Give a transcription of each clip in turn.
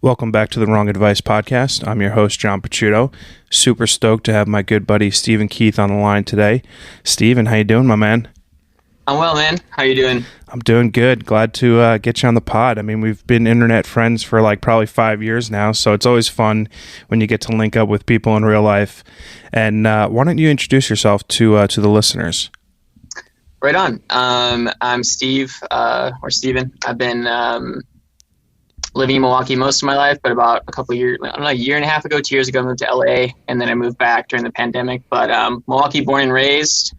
Welcome back to the Wrong Advice Podcast. I'm your host, John Picciuto. Super stoked to have my good buddy, Steve and Keith, on the line today. Steven, how you doing, my man? I'm well, man. How you doing? I'm doing good. Glad to get you on the pod. I mean, we've been internet friends for like probably 5 years now, so it's always fun when you get to link up with people in real life. And why don't you introduce yourself to the listeners? Right on. I'm Steve, or Steven. I've been living in Milwaukee most of my life, but about a year and a half ago, 2 years ago, I moved to LA, and then I moved back during the pandemic. But Milwaukee born and raised,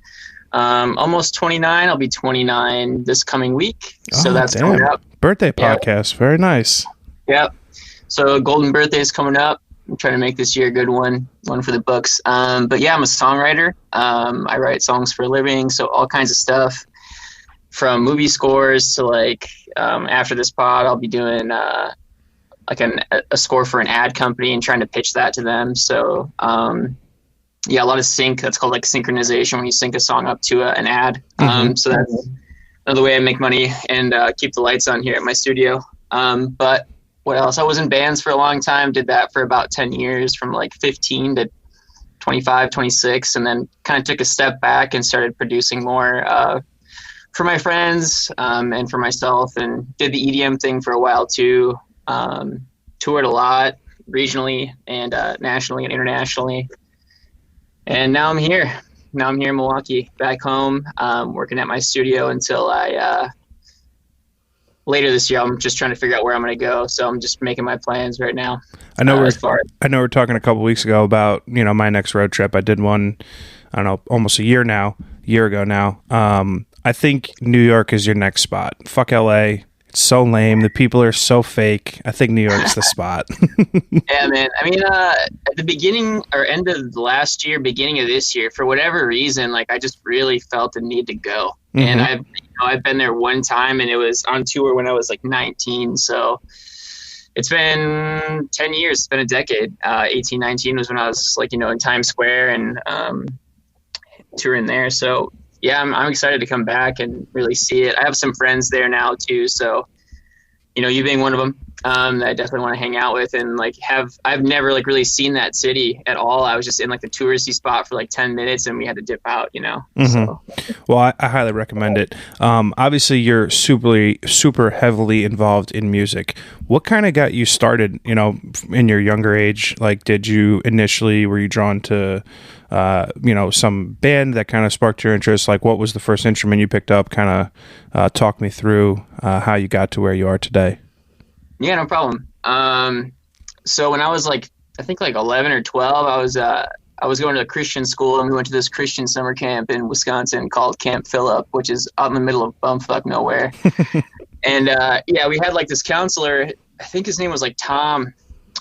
almost 29. I'll be 29 this coming week. So that's damn. coming up. Birthday podcast. Very nice. Yep. So golden birthday is coming up. I'm trying to make this year a good one for the books. But yeah, I'm a songwriter. I write songs for a living, so all kinds of stuff from movie scores to after this pod, I'll be doing a score for an ad company and trying to pitch that to them. So yeah, a lot of sync. That's called synchronization, when you sync a song up to an ad. So that's another way I make money and keep the lights on here at my studio. But what else? I was in bands for a long time, did that for about 10 years, from 15 to 25, 26, and then kind of took a step back and started producing more for my friends and for myself, and did the EDM thing for a while too. Toured a lot regionally and nationally and internationally. And now I'm here. Now I'm here in Milwaukee, back home, working at my studio until later this year. I'm just trying to figure out where I'm going to go. So I'm just making my plans right now. I know we're talking a couple weeks ago about, my next road trip. I did one, I don't know, almost a year ago now. I think New York is your next spot. Fuck LA. It's so lame. The people are so fake. I think New York's the spot. Yeah, man. I mean, at the beginning or end of last year, beginning of this year, for whatever reason, I just really felt the need to go. Mm-hmm. And I've been there one time, and it was on tour when I was 19. So it's been 10 years. It's been a decade. 18, 19 was when I was in Times Square and touring there. So yeah, I'm excited to come back and really see it. I have some friends there now too, so you being one of them, that I definitely want to hang out with, and I've never really seen that city at all. I was just in the touristy spot for 10 minutes, and we had to dip out. Mm-hmm. So. Well, I highly recommend it. Obviously, you're super heavily involved in music. What kind of got you started? In your younger age, were you drawn to some band that kind of sparked your interest? What was the first instrument you picked up? Kind of talk me through how you got to where you are today. Yeah, no problem. So when I was I think 11 or 12, I was going to a Christian school, and we went to this Christian summer camp in Wisconsin called Camp Phillip, which is out in the middle of bumfuck nowhere. And yeah, we had this counselor. I think his name was Tom.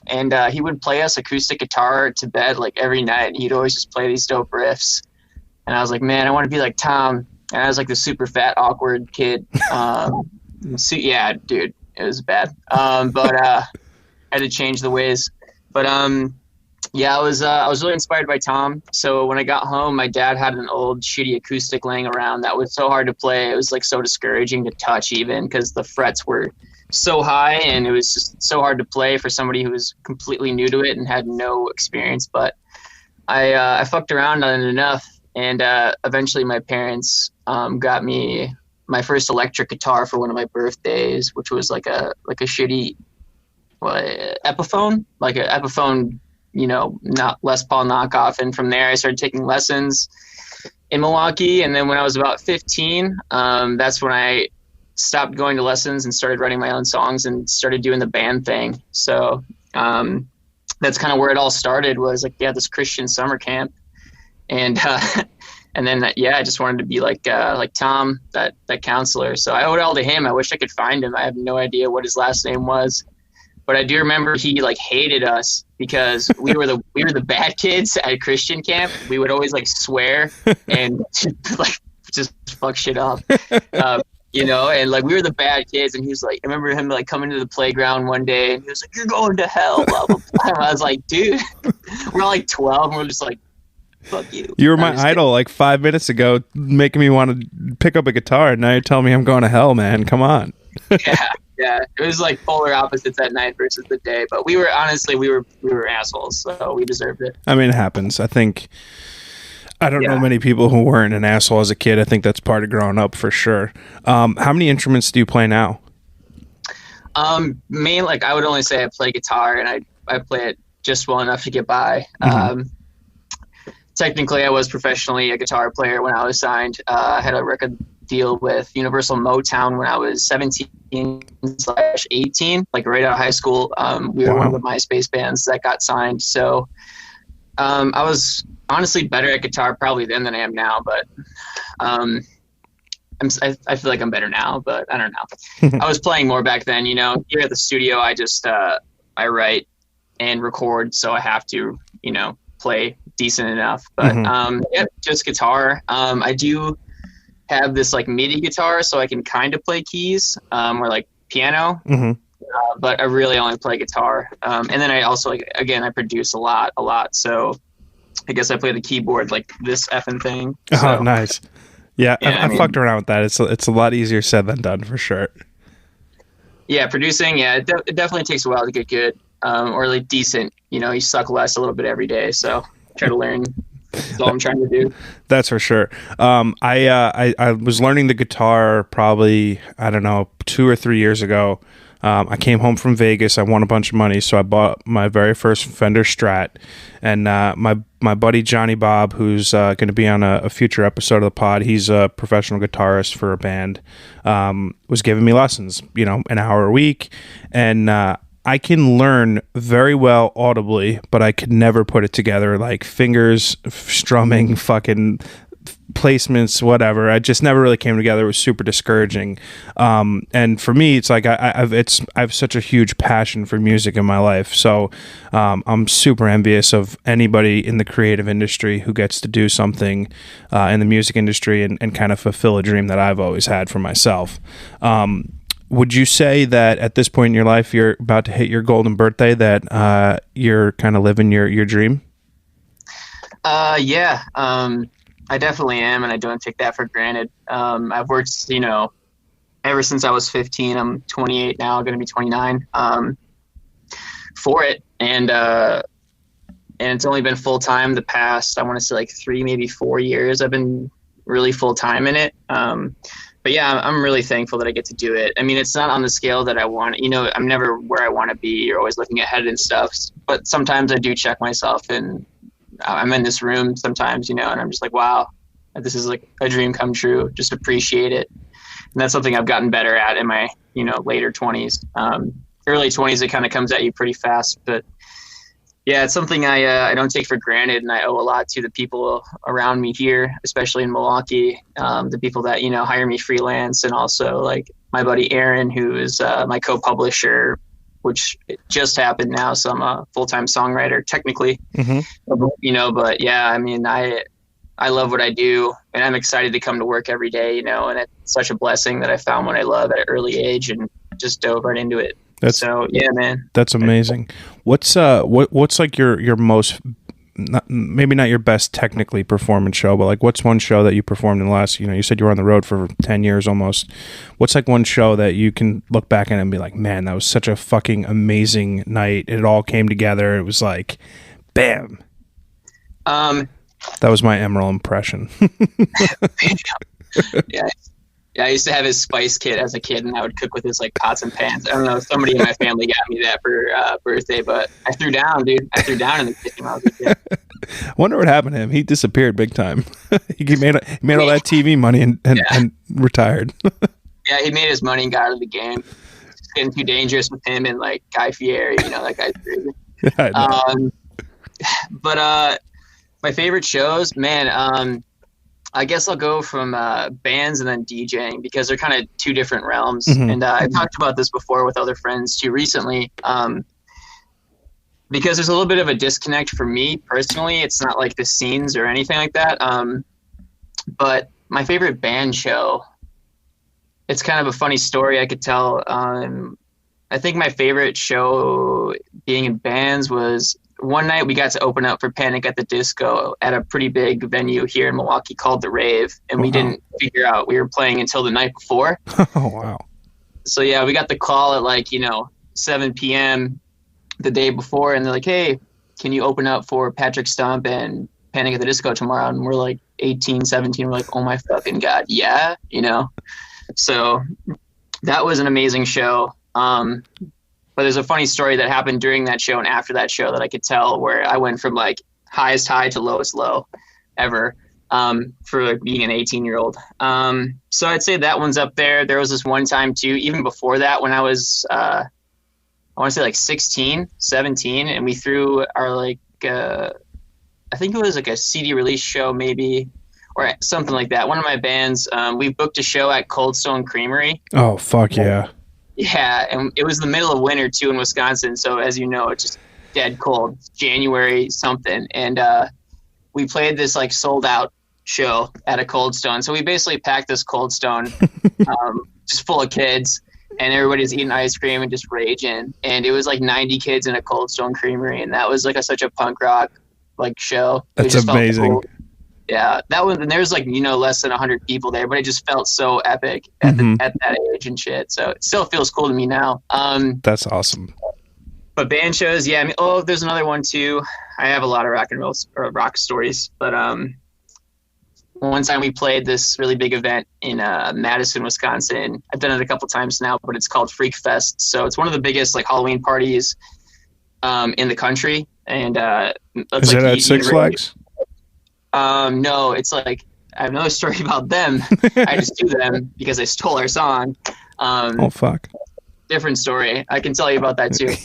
And he would play us acoustic guitar to bed every night. He'd always just play these dope riffs. And I was like, man, I want to be like Tom. And I was the super fat, awkward kid. So, yeah, dude, it was bad. But I had to change the ways. But yeah, I was really inspired by Tom. So when I got home, my dad had an old shitty acoustic laying around that was so hard to play. It was so discouraging to touch, even because the frets were so high, and it was just so hard to play for somebody who was completely new to it and had no experience. But I fucked around on it enough, and eventually my parents got me my first electric guitar for one of my birthdays, which was a shitty Epiphone, Epiphone, not Les Paul knockoff. And from there I started taking lessons in Milwaukee, and then when I was about 15, that's when I stopped going to lessons and started writing my own songs and started doing the band thing. So that's kind of where it all started, was this Christian summer camp. And and then I just wanted to be like Tom, that counselor. So I owed it all to him. I wish I could find him. I have no idea what his last name was, but I do remember he hated us because we were the bad kids at Christian camp. We would always swear and just fuck shit up. And we were the bad kids, and he was I remember him coming to the playground one day, and he was "You're going to hell," blah blah blah. And I was like, dude, we're all 12, and we're just fuck you. You were my idol 5 minutes ago, making me want to pick up a guitar, and now you're telling me I'm going to hell, man. Come on. Yeah, it was like polar opposites at night versus the day. But we were honestly we were assholes, so we deserved it. I mean, it happens. I don't know Yeah. many people who weren't an asshole as a kid. I think that's part of growing up for sure. How many instruments do you play now? Mainly, like I would only say I play guitar, and I play it just well enough to get by. Technically, I was professionally a guitar player when I was signed. I had a record deal with Universal Motown when I was 17/18, like right out of high school. We were one of the MySpace bands that got signed. So I was honestly better at guitar probably then than I am now, but I feel like I'm better now, but I don't know. I was playing more back then, you know. Here at the studio, I just I write and record, so I have to, you know, play decent enough. But yeah, just guitar. I do have this like MIDI guitar, so I can kind of play keys or like piano. But I really only play guitar. And then I also again I produce a lot. So I guess I play the keyboard like this effing thing. So. Oh, nice. Yeah, I fucked around with that. It's a lot easier said than done for sure. Yeah, producing. Yeah, it definitely takes a while to get good or like decent. You know, you suck less a little bit every day. So try to learn. That's all I'm trying to do. That's for sure. I was learning the guitar probably, I don't know, 2 or 3 years ago. I came home from Vegas. I won a bunch of money, so I bought my very first Fender Strat. And my buddy Johnny Bob, who's going to be on a future episode of the pod, he's a professional guitarist for a band, was giving me lessons, you know, an hour a week. And I can learn very well audibly, but I could never put it together, like fingers, strumming, fucking placements, whatever. I just never really came together. It was super discouraging. And for me, it's like I have such a huge passion for music in my life. So I'm super envious of anybody in the creative industry who gets to do something in the music industry and kind of fulfill a dream that I've always had for myself. Would you say that at this point in your life, you're about to hit your golden birthday, that you're kind of living your dream? Yeah. I definitely am, and I don't take that for granted. I've worked, you know, ever since I was 15. I'm 28 now, going to be 29, for it. And it's only been full time the past, I want to say like 3, maybe 4 years. I've been really full time in it. But yeah, I'm really thankful that I get to do it. I mean, it's not on the scale that I want. You know, I'm never where I want to be. You're always looking ahead and stuff. But sometimes I do check myself, and I'm in this room sometimes, you know, and I'm just like, wow, this is like a dream come true. Just appreciate it. And that's something I've gotten better at in my, you know, later 20s. Early 20s, it kind of comes at you pretty fast. But yeah, it's something I don't take for granted, and I owe a lot to the people around me here, especially in Milwaukee, the people that, you know, hire me freelance, and also like my buddy Aaron, who is my co-publisher, which just happened now. So I'm a full-time songwriter technically, you know, but yeah, I mean, I love what I do, and I'm excited to come to work every day, you know, and it's such a blessing that I found what I love at an early age and just dove right into it. So yeah, man, that's amazing. What's like your most, maybe not your best technically performance show, but like what's one show that you performed in the last, you know, you said you were on the road for 10 years almost. What's like one show that you can look back at and be like, man, that was such a fucking amazing night. It all came together. It was like, bam. That was my Emerald impression. Yeah, I used to have his spice kit as a kid, and I would cook with his like pots and pans. I don't know, somebody in my family got me that for birthday, but I threw down, dude. I threw down in the kitchen when I was a kid. I wonder what happened to him. He disappeared big time. he made all that TV money and retired. Yeah, he made his money and got out of the game. It's getting too dangerous with him and like Guy Fieri. You know, that guy's crazy. But my favorite shows, man. I guess I'll go from bands and then DJing, because they're kind of two different realms. And I've talked about this before with other friends too recently, because there's a little bit of a disconnect for me personally. It's not like the scenes or anything like that. But my favorite band show, it's kind of a funny story I could tell. I think my favorite show being in bands was one night we got to open up for Panic at the Disco at a pretty big venue here in Milwaukee called The Rave. And we didn't figure out we were playing until the night before. Oh, wow. So yeah, we got the call at like, 7 p.m. the day before, and they're like, "Hey, can you open up for Patrick Stump and Panic at the Disco tomorrow?" And we're like 18, 17. We're like, "Oh my fucking God, yeah," So that was an amazing show. But there's a funny story that happened during that show and after that show that I could tell, where I went from like highest high to lowest low ever, for like being an 18-year-old. So I'd say that one's up there. There was this one time too, even before that, when I was, I want to say like 16, 17, and we threw our like, I think it was like a CD release show maybe, or something like that. One of my bands, we booked a show at Cold Stone Creamery. Oh, fuck yeah. Yeah, and it was the middle of winter too in Wisconsin, so as you know, it's just dead cold. January something, and we played this like sold out show at a Cold Stone. So we basically packed this Cold Stone, just full of kids, and everybody's eating ice cream and just raging. And it was like 90 kids in a Cold Stone Creamery, and that was like such a punk rock like show. That's amazing. Cool. Yeah, that was, and there's like, less than 100 people there, but it just felt so epic at that age and shit. So it still feels cool to me now. That's awesome. But band shows, yeah. I mean, there's another one too. I have a lot of rock and roll or rock stories, but one time we played this really big event in Madison, Wisconsin. I've done it a couple times now, but it's called Freak Fest. So it's one of the biggest like Halloween parties in the country. And is it at Six Flags? No, it's like, I have another story about them. I just do them because they stole our song. Oh fuck! Different story. I can tell you about that too.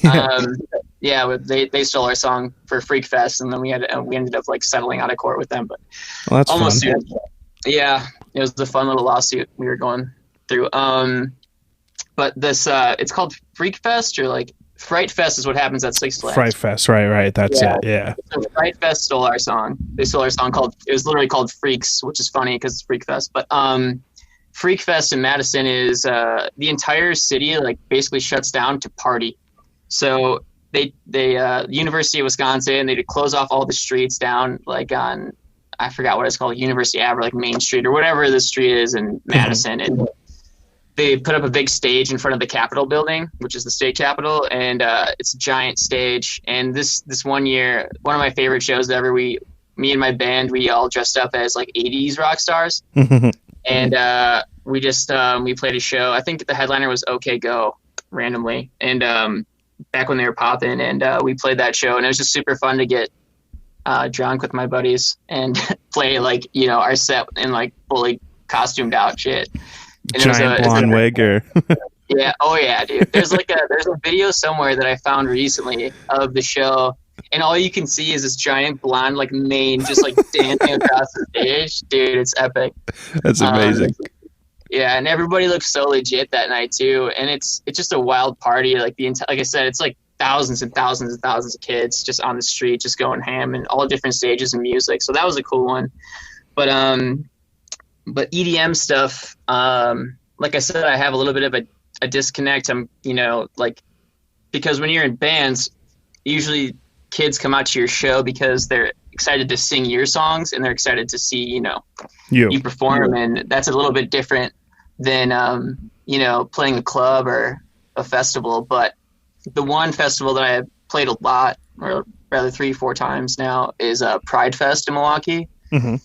Yeah, they stole our song for Freak Fest, and then we ended up like settling out of court with them. But that's almost fun. Yeah, it was a fun little lawsuit we were going through. But this it's called Freak Fest, or like Fright Fest is what happens at Six Flags. Fright Fest, right. That's it. Yeah. So Fright Fest stole our song. They stole our song it was literally called Freaks, which is funny because it's Freak Fest. But Freak Fest in Madison is the entire city like basically shuts down to party. So they University of Wisconsin, they close off all the streets down like on, I forgot what it's called, University Ave, or like Main Street or whatever the street is in Madison, and they put up a big stage in front of the Capitol building, which is the state capitol, and it's a giant stage. And this one year, one of my favorite shows ever, me and my band, we all dressed up as like 80s rock stars, and we just we played a show. I think the headliner was OK Go randomly, and back when they were popping, and we played that show, and it was just super fun to get drunk with my buddies and play like our set in like fully costumed out shit. And giant blonde wig, or yeah, oh yeah, dude. There's a video somewhere that I found recently of the show, and all you can see is this giant blonde like mane just like dancing across the stage, dude. It's epic. That's amazing. Yeah, and everybody looks so legit that night too, and it's just a wild party. Like like I said, it's like thousands and thousands and thousands of kids just on the street, just going ham, and all different stages of music. So that was a cool one, but EDM stuff, like I said, I have a little bit of a disconnect. I'm, like, because when you're in bands, usually kids come out to your show because they're excited to sing your songs and they're excited to see, you perform. And that's a little bit different than, playing a club or a festival. But the one festival that I have played a lot, or rather 3-4 times now, is Pride Fest in Milwaukee. Mm-hmm.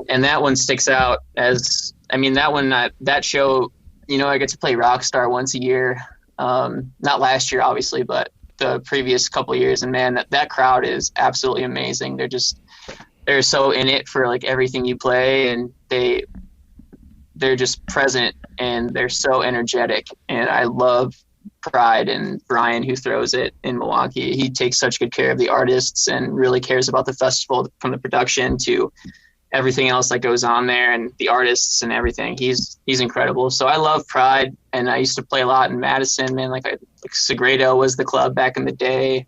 And that one sticks out as, that show, I get to play Rockstar once a year. Not last year, obviously, but the previous couple of years. And man, that crowd is absolutely amazing. They're so in it for like everything you play, and they're just present, and they're so energetic. And I love Pride and Brian, who throws it in Milwaukee. He takes such good care of the artists and really cares about the festival, from the production to everything else that goes on there, and the artists and everything. He's incredible. So I love Pride, and I used to play a lot in Madison, man. Like Segredo was the club back in the day.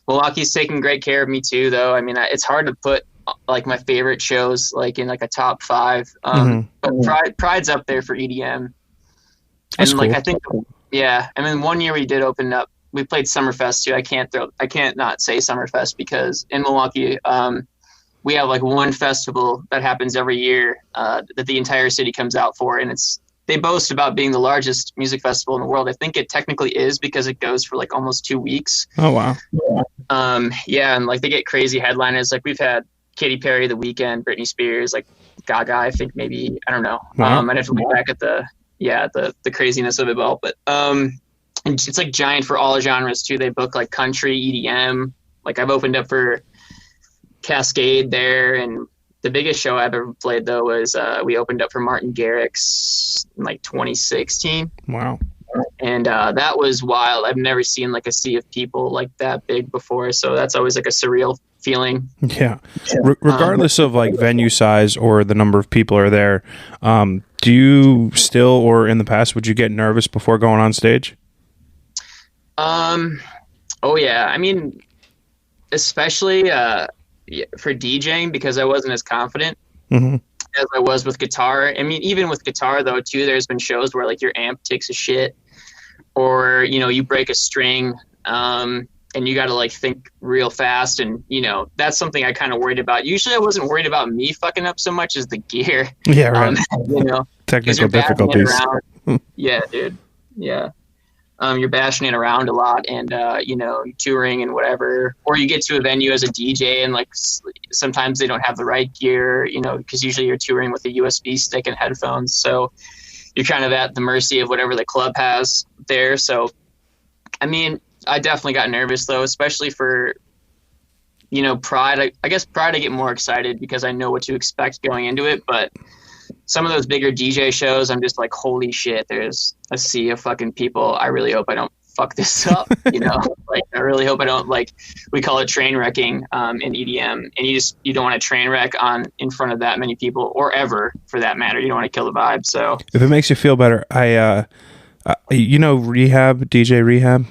Milwaukee's taking great care of me too, though. It's hard to put like my favorite shows like in like a top 5. But Pride's up there for EDM. That's and like cool. I think, yeah. One year we did open up. We played Summerfest too. I can't not say Summerfest, because in Milwaukee, we have like one festival that happens every year that the entire city comes out for, and it's they boast about being the largest music festival in the world. I think it technically is because it goes for like almost 2 weeks. Oh wow. Yeah, and like they get crazy headliners. Like we've had Katy Perry, The Weeknd, Britney Spears, like Gaga. I think maybe, I don't know. Wow. I'd have to look back at the craziness of it all. But and it's like giant for all genres too. They book like country, EDM. Like I've opened up for Cascade there, and the biggest show I've ever played though was we opened up for Martin Garrix in like 2016. Wow. And that was wild. I've never seen like a sea of people like that big before, so that's always like a surreal feeling. Yeah. Regardless of like venue size or the number of people are there, do you still, or in the past, would you get nervous before going on stage? Oh yeah. I mean, especially for DJing, because I wasn't as confident as I was with guitar. I mean, even with guitar though too, there's been shows where like your amp takes a shit, or you break a string, and you got to like think real fast, and that's something I kind of worried about. Usually I wasn't worried about me fucking up so much as the gear. Yeah, right. Technical difficulties. Yeah, dude. Yeah. You're bashing it around a lot, and you're touring and whatever, or you get to a venue as a DJ and like sometimes they don't have the right gear, because usually you're touring with a USB stick and headphones, so you're kind of at the mercy of whatever the club has there. So I mean, I definitely got nervous though, especially for Pride. I guess Pride I get more excited because I know what to expect going into it, but some of those bigger DJ shows, I'm just like, holy shit, there's a sea of fucking people. I really hope I don't fuck this up, like I really hope I don't, like, we call it train wrecking in EDM, and you don't want to train wreck in front of that many people, or ever for that matter. You don't want to kill the vibe. So if it makes you feel better, I Rehab, DJ Rehab,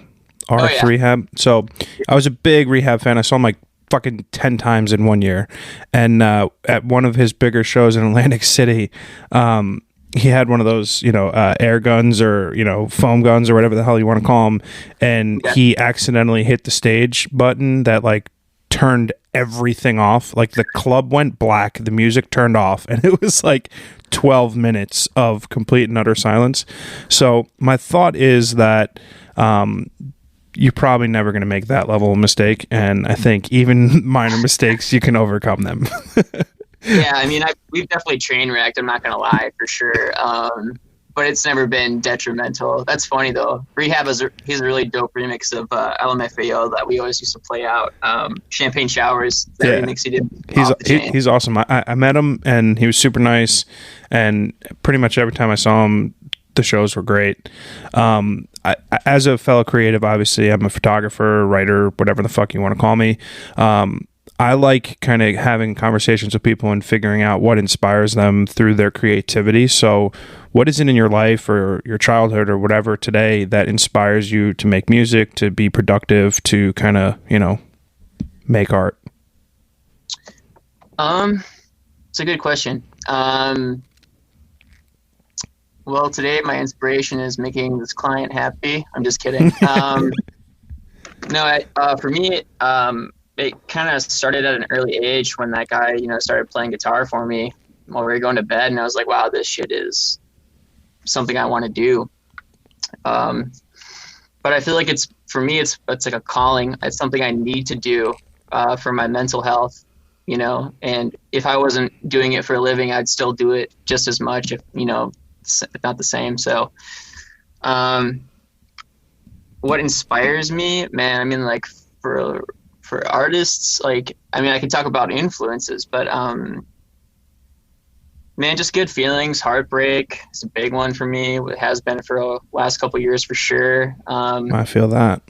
RF Rehab. So I was a big Rehab fan. I saw him like fucking 10 times in 1 year, and at one of his bigger shows in Atlantic City, he had one of those air guns, or foam guns, or whatever the hell you want to call them, and he accidentally hit the stage button that like turned everything off. Like the club went black, the music turned off, and it was like 12 minutes of complete and utter silence. So my thought is that you're probably never going to make that level of mistake, and I think even minor mistakes, you can overcome them. Yeah, I mean, we've definitely train wrecked, I'm not going to lie, for sure, but it's never been detrimental. That's funny, though. Rehab he's a really dope remix of LMFAO that we always used to play out. Champagne Showers, that remix he did. He's awesome. I met him, and he was super nice, and pretty much every time I saw him, the shows were great. As a fellow creative, obviously, I'm a photographer, writer, whatever the fuck you want to call me. I like kind of having conversations with people and figuring out what inspires them through their creativity. So what is it in your life or your childhood or whatever today that inspires you to make music, to be productive, to kind of, make art? It's a good question. Well, today my inspiration is making this client happy. I'm just kidding. No, for me, it kind of started at an early age when that guy, started playing guitar for me while we were going to bed, and I was like, wow, this shit is something I want to do. But I feel like for me, it's like a calling. It's something I need to do for my mental health, and if I wasn't doing it for a living, I'd still do it just as much, if not the same. So what inspires me, man, I mean, like for artists, like, I mean, I could talk about influences, but man, just good feelings. Heartbreak is a big one for me. It has been for the last couple of years for sure. I feel that.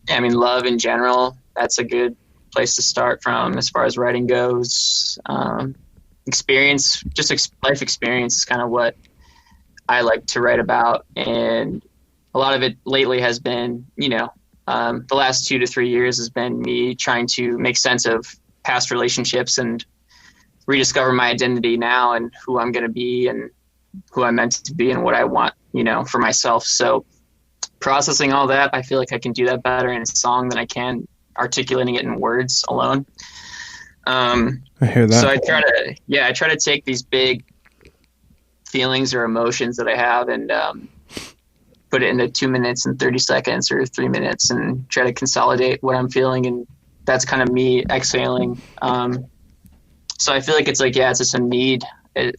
Yeah, I mean, love in general, that's a good place to start from as far as writing goes. Experience, just life experience is kind of what I like to write about, and a lot of it lately has been, the last 2 to 3 years has been me trying to make sense of past relationships and rediscover my identity now and who I'm going to be and who I'm meant to be and what I want, for myself. So processing all that, I feel like I can do that better in a song than I can articulating it in words alone. I hear that. So I try to take these big feelings or emotions that I have and put it into 2 minutes and 30 seconds or 3 minutes and try to consolidate what I'm feeling. And that's kind of me exhaling. So I feel like it's like, yeah, it's just a need.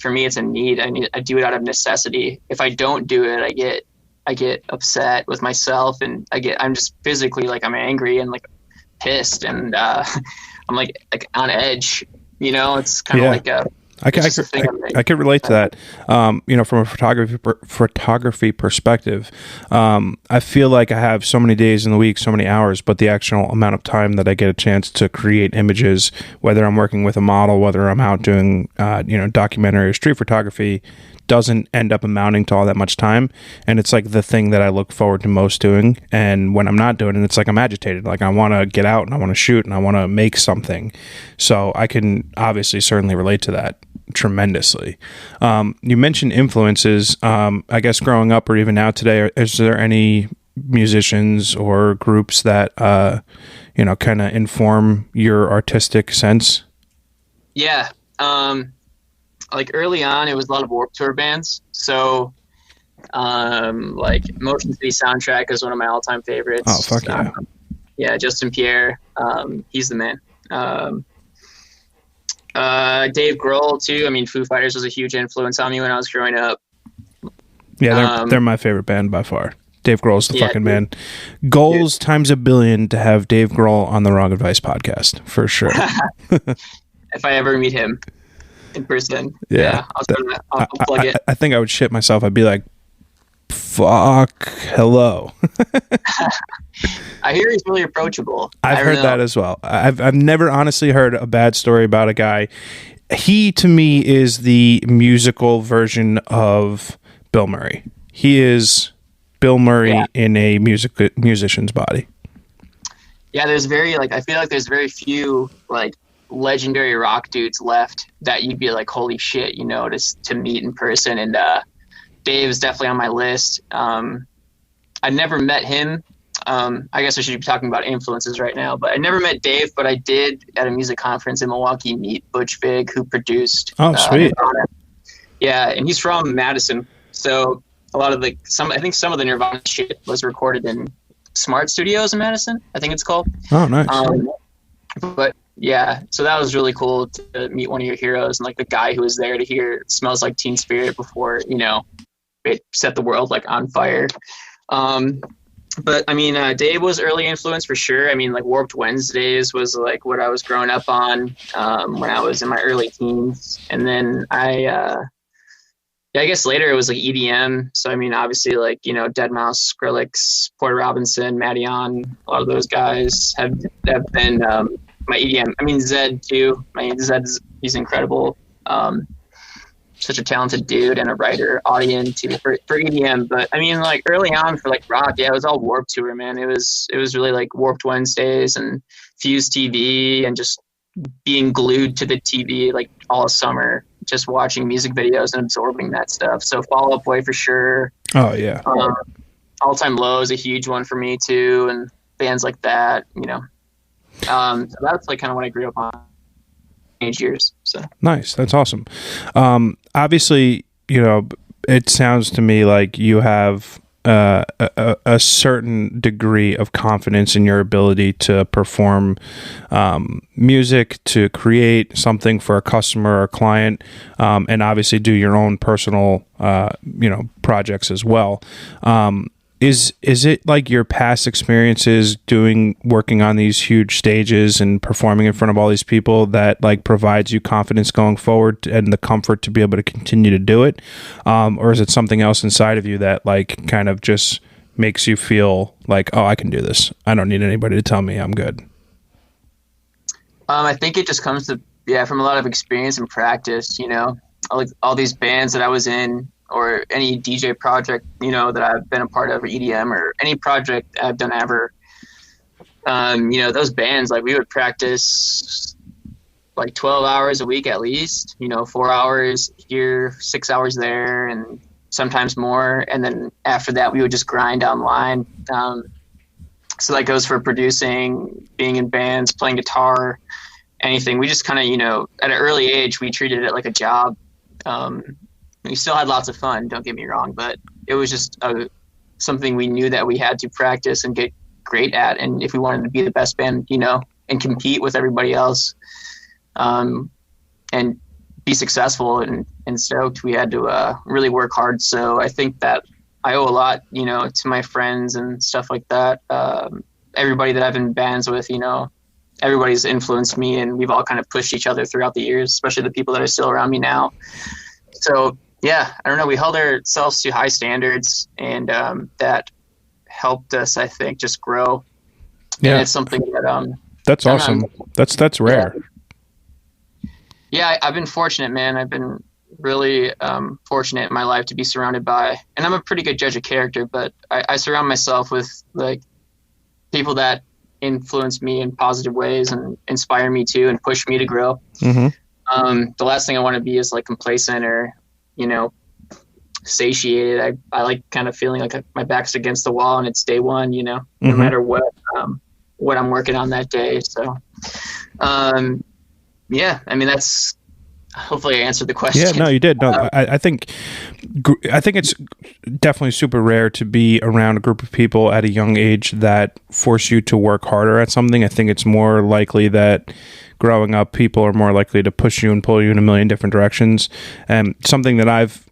For me, it's a need. I do it out of necessity. If I don't do it, I get upset with myself, and I'm just physically like, I'm angry and like pissed, and I'm like on edge, you know. It's kind of like I can relate to that. From a photography perspective, I feel like I have so many days in the week, so many hours, but the actual amount of time that I get a chance to create images, whether I'm working with a model, whether I'm out doing, documentary or street photography, doesn't end up amounting to all that much time. And it's like the thing that I look forward to most doing. And when I'm not doing it, it's like I'm agitated. Like I want to get out and I want to shoot and I want to make something. So I can obviously certainly relate to that tremendously. You mentioned influences. I guess growing up or even now today, is there any musicians or groups that, kind of inform your artistic sense? Yeah. Like early on, it was a lot of Warped Tour bands. So, like Motion City Soundtrack is one of my all-time favorites. Oh, fuck yeah. Yeah, Justin Pierre. He's the man. Dave Grohl too. I mean, Foo Fighters was a huge influence on me when I was growing up. Yeah, they're my favorite band by far. Dave Grohl's the fucking man. Goals times a billion to have Dave Grohl on the Wrong Advice podcast for sure. If I ever meet him in person, I'll plug it. I think I would shit myself. I'd be like, fuck, hello. I hear he's really approachable. I've heard that as well. I've never honestly heard a bad story about a guy. He, to me, is the musical version of Bill Murray. He is Bill Murray in a musician's body. Yeah, I feel like there's very few like legendary rock dudes left that you'd be like, holy shit, to meet in person. And Dave is definitely on my list. I never met him. I guess I should be talking about influences right now, but I never met Dave, but I did at a music conference in Milwaukee meet Butch Vig, who produced. Oh, sweet. Yeah, and he's from Madison. So a lot of some of the Nirvana shit was recorded in Smart Studios in Madison, I think it's called. Oh, nice. But yeah, so that was really cool to meet one of your heroes and like the guy who was there to hear Smells Like Teen Spirit before, it set the world like on fire. But I mean, Dave was early influence for sure. I mean, like Warped Wednesdays was like what I was growing up on when I was in my early teens. And then I guess later it was like EDM. So, I mean, obviously like, Deadmau5, Skrillex, Porter Robinson, Madeon, a lot of those guys have been my EDM. I mean, Zed too. I mean, he's incredible. Such a talented dude and a writer, audience too for EDM. But I mean, like early on for like rock, it was all Warped Tour, man. It was really like Warped Wednesdays and Fuse TV and just being glued to the TV like all summer, just watching music videos and absorbing that stuff. So Fall Out Boy for sure. Oh yeah. All Time Low is a huge one for me too, and bands like that, So that's like kind of what I grew up on. Age years. So nice. That's awesome. Obviously, it sounds to me like you have a certain degree of confidence in your ability to perform music, to create something for a customer or client, and obviously do your own personal, projects as well. Is it like your past experiences working on these huge stages and performing in front of all these people that like provides you confidence going forward and the comfort to be able to continue to do it? Or is it something else inside of you that like kind of just makes you feel like, oh, I can do this. I don't need anybody to tell me I'm good. I think it just comes to, from a lot of experience and practice, like all these bands that I was in, or any DJ project, that I've been a part of, or EDM, or any project I've done ever. Those bands, like we would practice like 12 hours a week at least, 4 hours here, 6 hours there, and sometimes more. And then after that, we would just grind online. So that goes for producing, being in bands, playing guitar, anything. We just kind of, at an early age, we treated it like a job. We still had lots of fun, don't get me wrong, but it was just something we knew that we had to practice and get great at. And if we wanted to be the best band, and compete with everybody else, and be successful and stoked, we had to really work hard. So I think that I owe a lot, to my friends and stuff like that. Everybody that I've been in bands with, everybody's influenced me, and we've all kind of pushed each other throughout the years, especially the people that are still around me now. So yeah, I don't know. We held ourselves to high standards, and that helped us, I think, just grow. Yeah, and it's something that that's awesome. That's rare. Yeah, I've been fortunate, man. I've been really fortunate in my life to be surrounded by, and I'm a pretty good judge of character, but I surround myself with like people that influence me in positive ways and inspire me to and push me to grow. Mm-hmm. The last thing I want to be is like complacent or, satiated. I like kind of feeling like my back's against the wall and it's day one, no Mm-hmm. matter what I'm working on that day. So, yeah, I mean, that's, hopefully I answered the question. Yeah, no, you did. No, I think it's definitely super rare to be around a group of people at a young age that force you to work harder at something. I think it's more likely that growing up, people are more likely to push you and pull you in a million different directions. And something that I've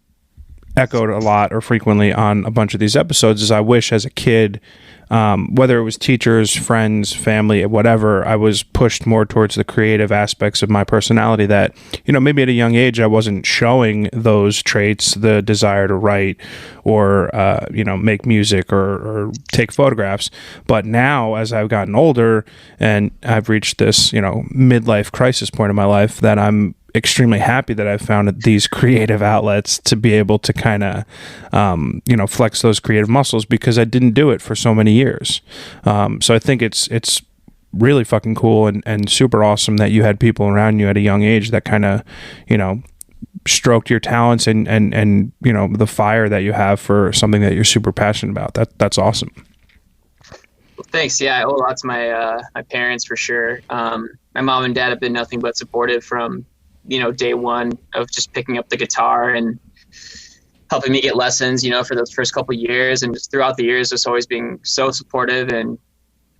echoed a lot or frequently on a bunch of these episodes is I wish as a kid, whether it was teachers, friends, family, whatever, I was pushed more towards the creative aspects of my personality that, maybe at a young age I wasn't showing those traits, the desire to write or, make music or take photographs. But now as I've gotten older and I've reached this, midlife crisis point in my life, that I'm extremely happy that I've found these creative outlets to be able to kind of, flex those creative muscles, because I didn't do it for so many years. So I think it's really fucking cool and super awesome that you had people around you at a young age that kind of, stroked your talents and the fire that you have for something that you're super passionate about. That's awesome. Well, thanks. Yeah, I owe a lot to my parents for sure. My mom and dad have been nothing but supportive from day one of just picking up the guitar and helping me get lessons, for those first couple of years, and just throughout the years, just always being so supportive and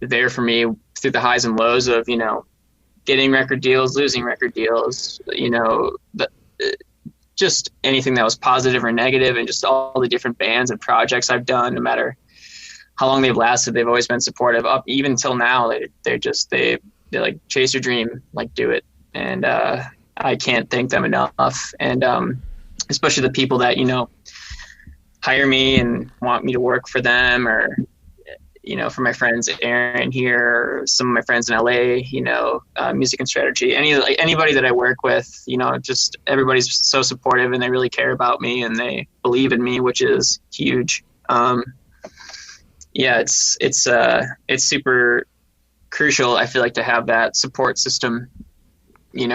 there for me through the highs and lows of, getting record deals, losing record deals, just anything that was positive or negative, and just all the different bands and projects I've done, no matter how long they've lasted, they've always been supportive up even till now. They're like, chase your dream, like do it. And, I can't thank them enough. And especially the people that, hire me and want me to work for them, or, for my friends Aaron here, or some of my friends in LA, Music and Strategy, anybody that I work with, just everybody's so supportive and they really care about me and they believe in me, which is huge. Yeah, it's super crucial, I feel like, to have that support system. You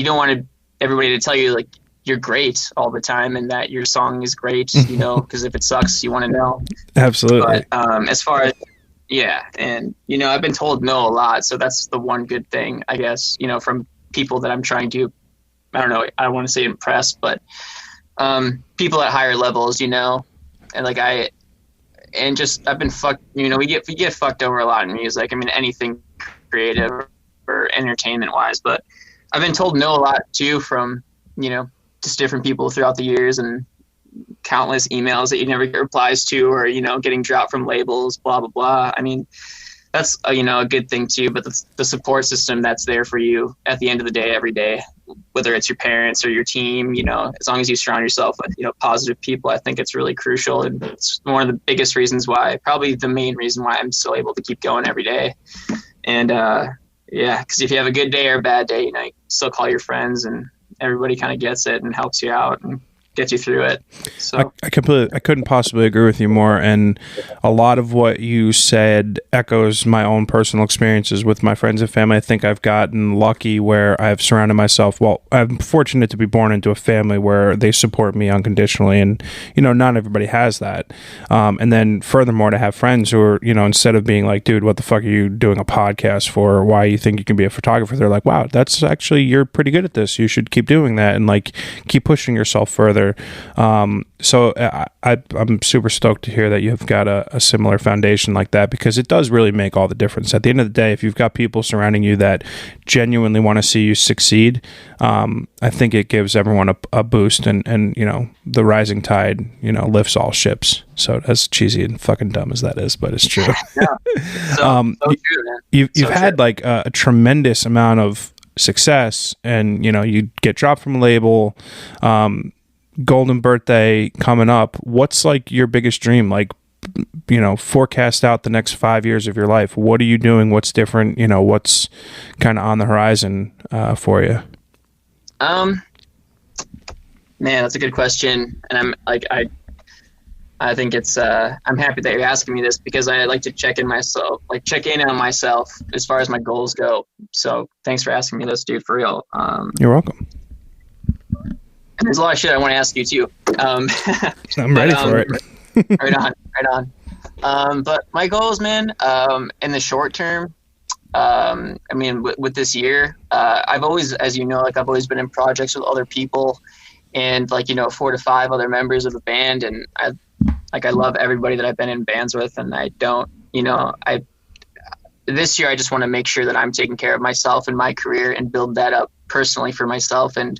don't want everybody to tell you like you're great all the time and that your song is great, because if it sucks, you want to know. Absolutely. But as far as, yeah, and I've been told no a lot, so that's the one good thing, I guess, from people that I'm trying to, I don't know, I don't want to say impress, but people at higher levels, and like I've been fucked, we get fucked over a lot in music. I mean, anything creative or entertainment wise, but I've been told no a lot too from, just different people throughout the years, and countless emails that you never get replies to, or, getting dropped from labels, blah, blah, blah. I mean, that's, a good thing too, but the support system that's there for you at the end of the day, every day, whether it's your parents or your team, as long as you surround yourself with, positive people, I think it's really crucial. And it's one of the biggest reasons why, probably the main reason why I'm still able to keep going every day. And, yeah, because if you have a good day or a bad day, you still call your friends and everybody kind of gets it and helps you out and gets you through it. So I couldn't possibly agree with you more. And a lot of what you said echoes my own personal experiences with my friends and family. I think I've gotten lucky where I've surrounded myself. Well, I'm fortunate to be born into a family where they support me unconditionally. And, not everybody has that. And then furthermore, to have friends who are, instead of being like, dude, what the fuck are you doing a podcast for? Or why you think you can be a photographer? They're like, wow, that's actually, you're pretty good at this. You should keep doing that and like keep pushing yourself further. together. So I'm super stoked to hear that you've got a similar foundation like that, because it does really make all the difference. At the end of the day, if you've got people surrounding you that genuinely want to see you succeed, I think it gives everyone a boost, and you know, the rising tide, you know, lifts all ships. So as cheesy and fucking dumb as that is, but it's true. Yeah. So true, man. You've had like a tremendous amount of success, and you know, you get dropped from a label, golden birthday coming up. What's like your biggest dream? Like, you know, forecast out the next 5 years of your life. What are you doing? What's different? You know, what's kind of on the horizon for you? Man, that's a good question. And I'm like, I think it's, I'm happy that you're asking me this, because I like to check in on myself as far as my goals go. So thanks for asking me this, dude, for real. You're welcome. And there's a lot of shit I want to ask you too. I'm ready for it. Right on. But my goals, man, in the short term, I mean, with this year, I've always, as you know, like I've always been in projects with other people, and like, you know, 4 to 5 other members of the band. And I love everybody that I've been in bands with, and I don't, you know, this year I just want to make sure that I'm taking care of myself and my career and build that up personally for myself and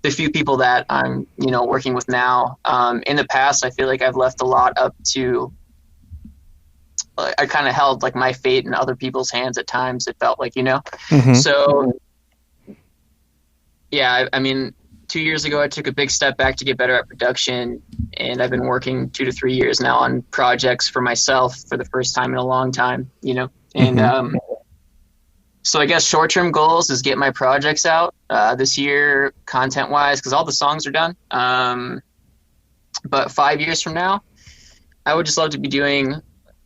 the few people that I'm, you know, working with now. In the past, I feel like I've left a lot up to, I kind of held like my fate in other people's hands at times. It felt like, you know, So yeah, I mean, 2 years ago, I took a big step back to get better at production, and I've been working 2 to 3 years now on projects for myself for the first time in a long time, you know, and so I guess short-term goals is get my projects out this year, content-wise, because all the songs are done. But 5 years from now, I would just love to be doing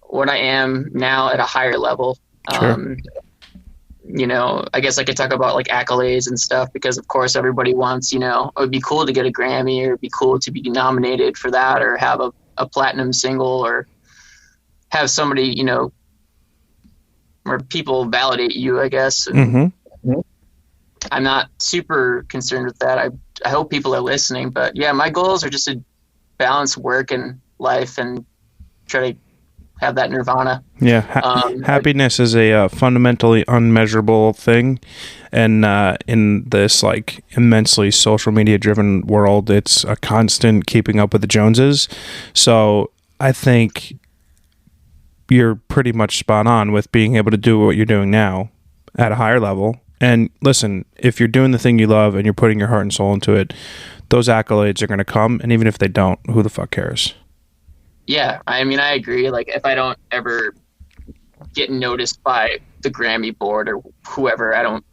what I am now at a higher level. Sure. You know, I guess I could talk about like accolades and stuff, because of course everybody wants, you know, it would be cool to get a Grammy, or it'd be cool to be nominated for that, or have a platinum single, or have somebody, you know, where people validate you, I guess. And I'm not super concerned with that. I hope people are listening, but yeah, my goals are just to balance work and life and try to have that nirvana. Yeah. Happiness is a fundamentally unmeasurable thing. And in this like immensely social media driven world, it's a constant keeping up with the Joneses. So I think you're pretty much spot on with being able to do what you're doing now at a higher level. And listen, if you're doing the thing you love and you're putting your heart and soul into it, those accolades are going to come. And even if they don't, who the fuck cares? Yeah, I mean, I agree. Like, if I don't ever get noticed by the Grammy board or whoever, I don't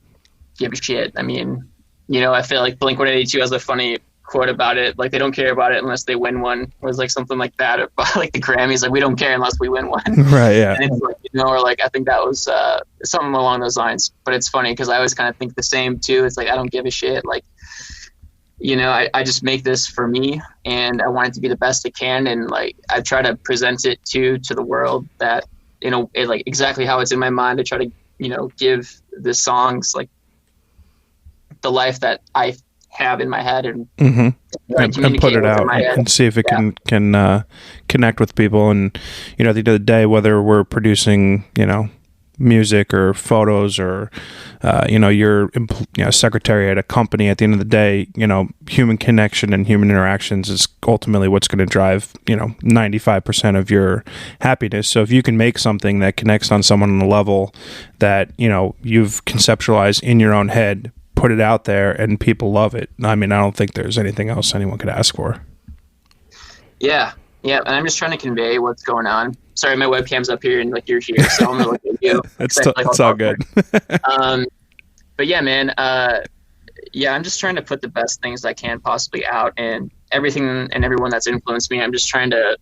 give a shit. I mean, you know, I feel like Blink-182 has a funny quote about it. Like, they don't care about it unless they win one. It was like something like that about like the Grammys. Like, we don't care unless we win one. Right, yeah. And it's like, you know, or like, I think that was something along those lines. But it's funny because I always kind of think the same too. It's like, I don't give a shit. Like, you know, I just make this for me, and I want it to be the best it can. And like, I try to present it to the world that, you know, like exactly how it's in my mind. I try to, you know, give the songs like the life that I have in my head, and and put it out and see if it can connect with people. And, you know, at the end of the day, whether we're producing, you know, music or photos, or you know, you're secretary at a company, at the end of the day, you know, human connection and human interactions is ultimately what's going to drive, you know, 95% of your happiness. So if you can make something that connects on someone on a level that, you know, you've conceptualized in your own head, put it out there and people love it, I mean, I don't think there's anything else anyone could ask for. Yeah, and I'm just trying to convey what's going on. Sorry, my webcam's up here and like you're here, so I'm gonna look at you. It's all good. But yeah, man, yeah, I'm just trying to put the best things I can possibly out, and everything and everyone that's influenced me, I'm just trying to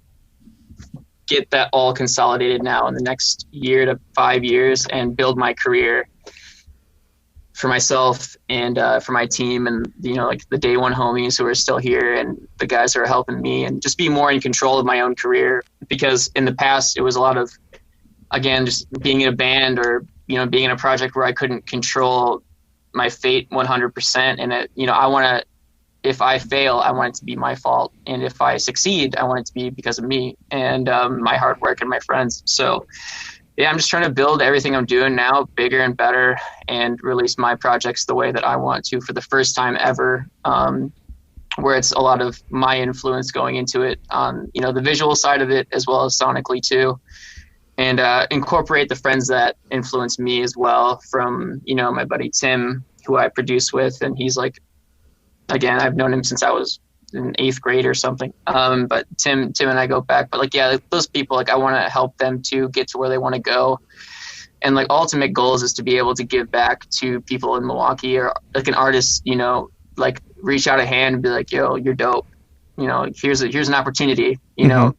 get that all consolidated now in the next year to 5 years, and build my career for myself and for my team, and, you know, like the day one homies who are still here and the guys who are helping me, and just be more in control of my own career. Because in the past it was a lot of, again, just being in a band or, you know, being in a project where I couldn't control my fate 100%. And it, you know, I want to if I fail, I want it to be my fault. And if I succeed, I want it to be because of me and my hard work and my friends. So yeah, I'm just trying to build everything I'm doing now bigger and better and release my projects the way that I want to for the first time ever, where it's a lot of my influence going into it on, you know, the visual side of it as well as sonically too. And incorporate the friends that influence me as well from, you know, my buddy Tim, who I produce with. And he's like, again, I've known him since I was in 8th grade or something. But Tim and I go back, but like, yeah, those people, like I want to help them to get to where they want to go. And like ultimate goals is to be able to give back to people in Milwaukee or like an artist, you know, like reach out a hand and be like, yo, you're dope. You know, here's an opportunity, you know,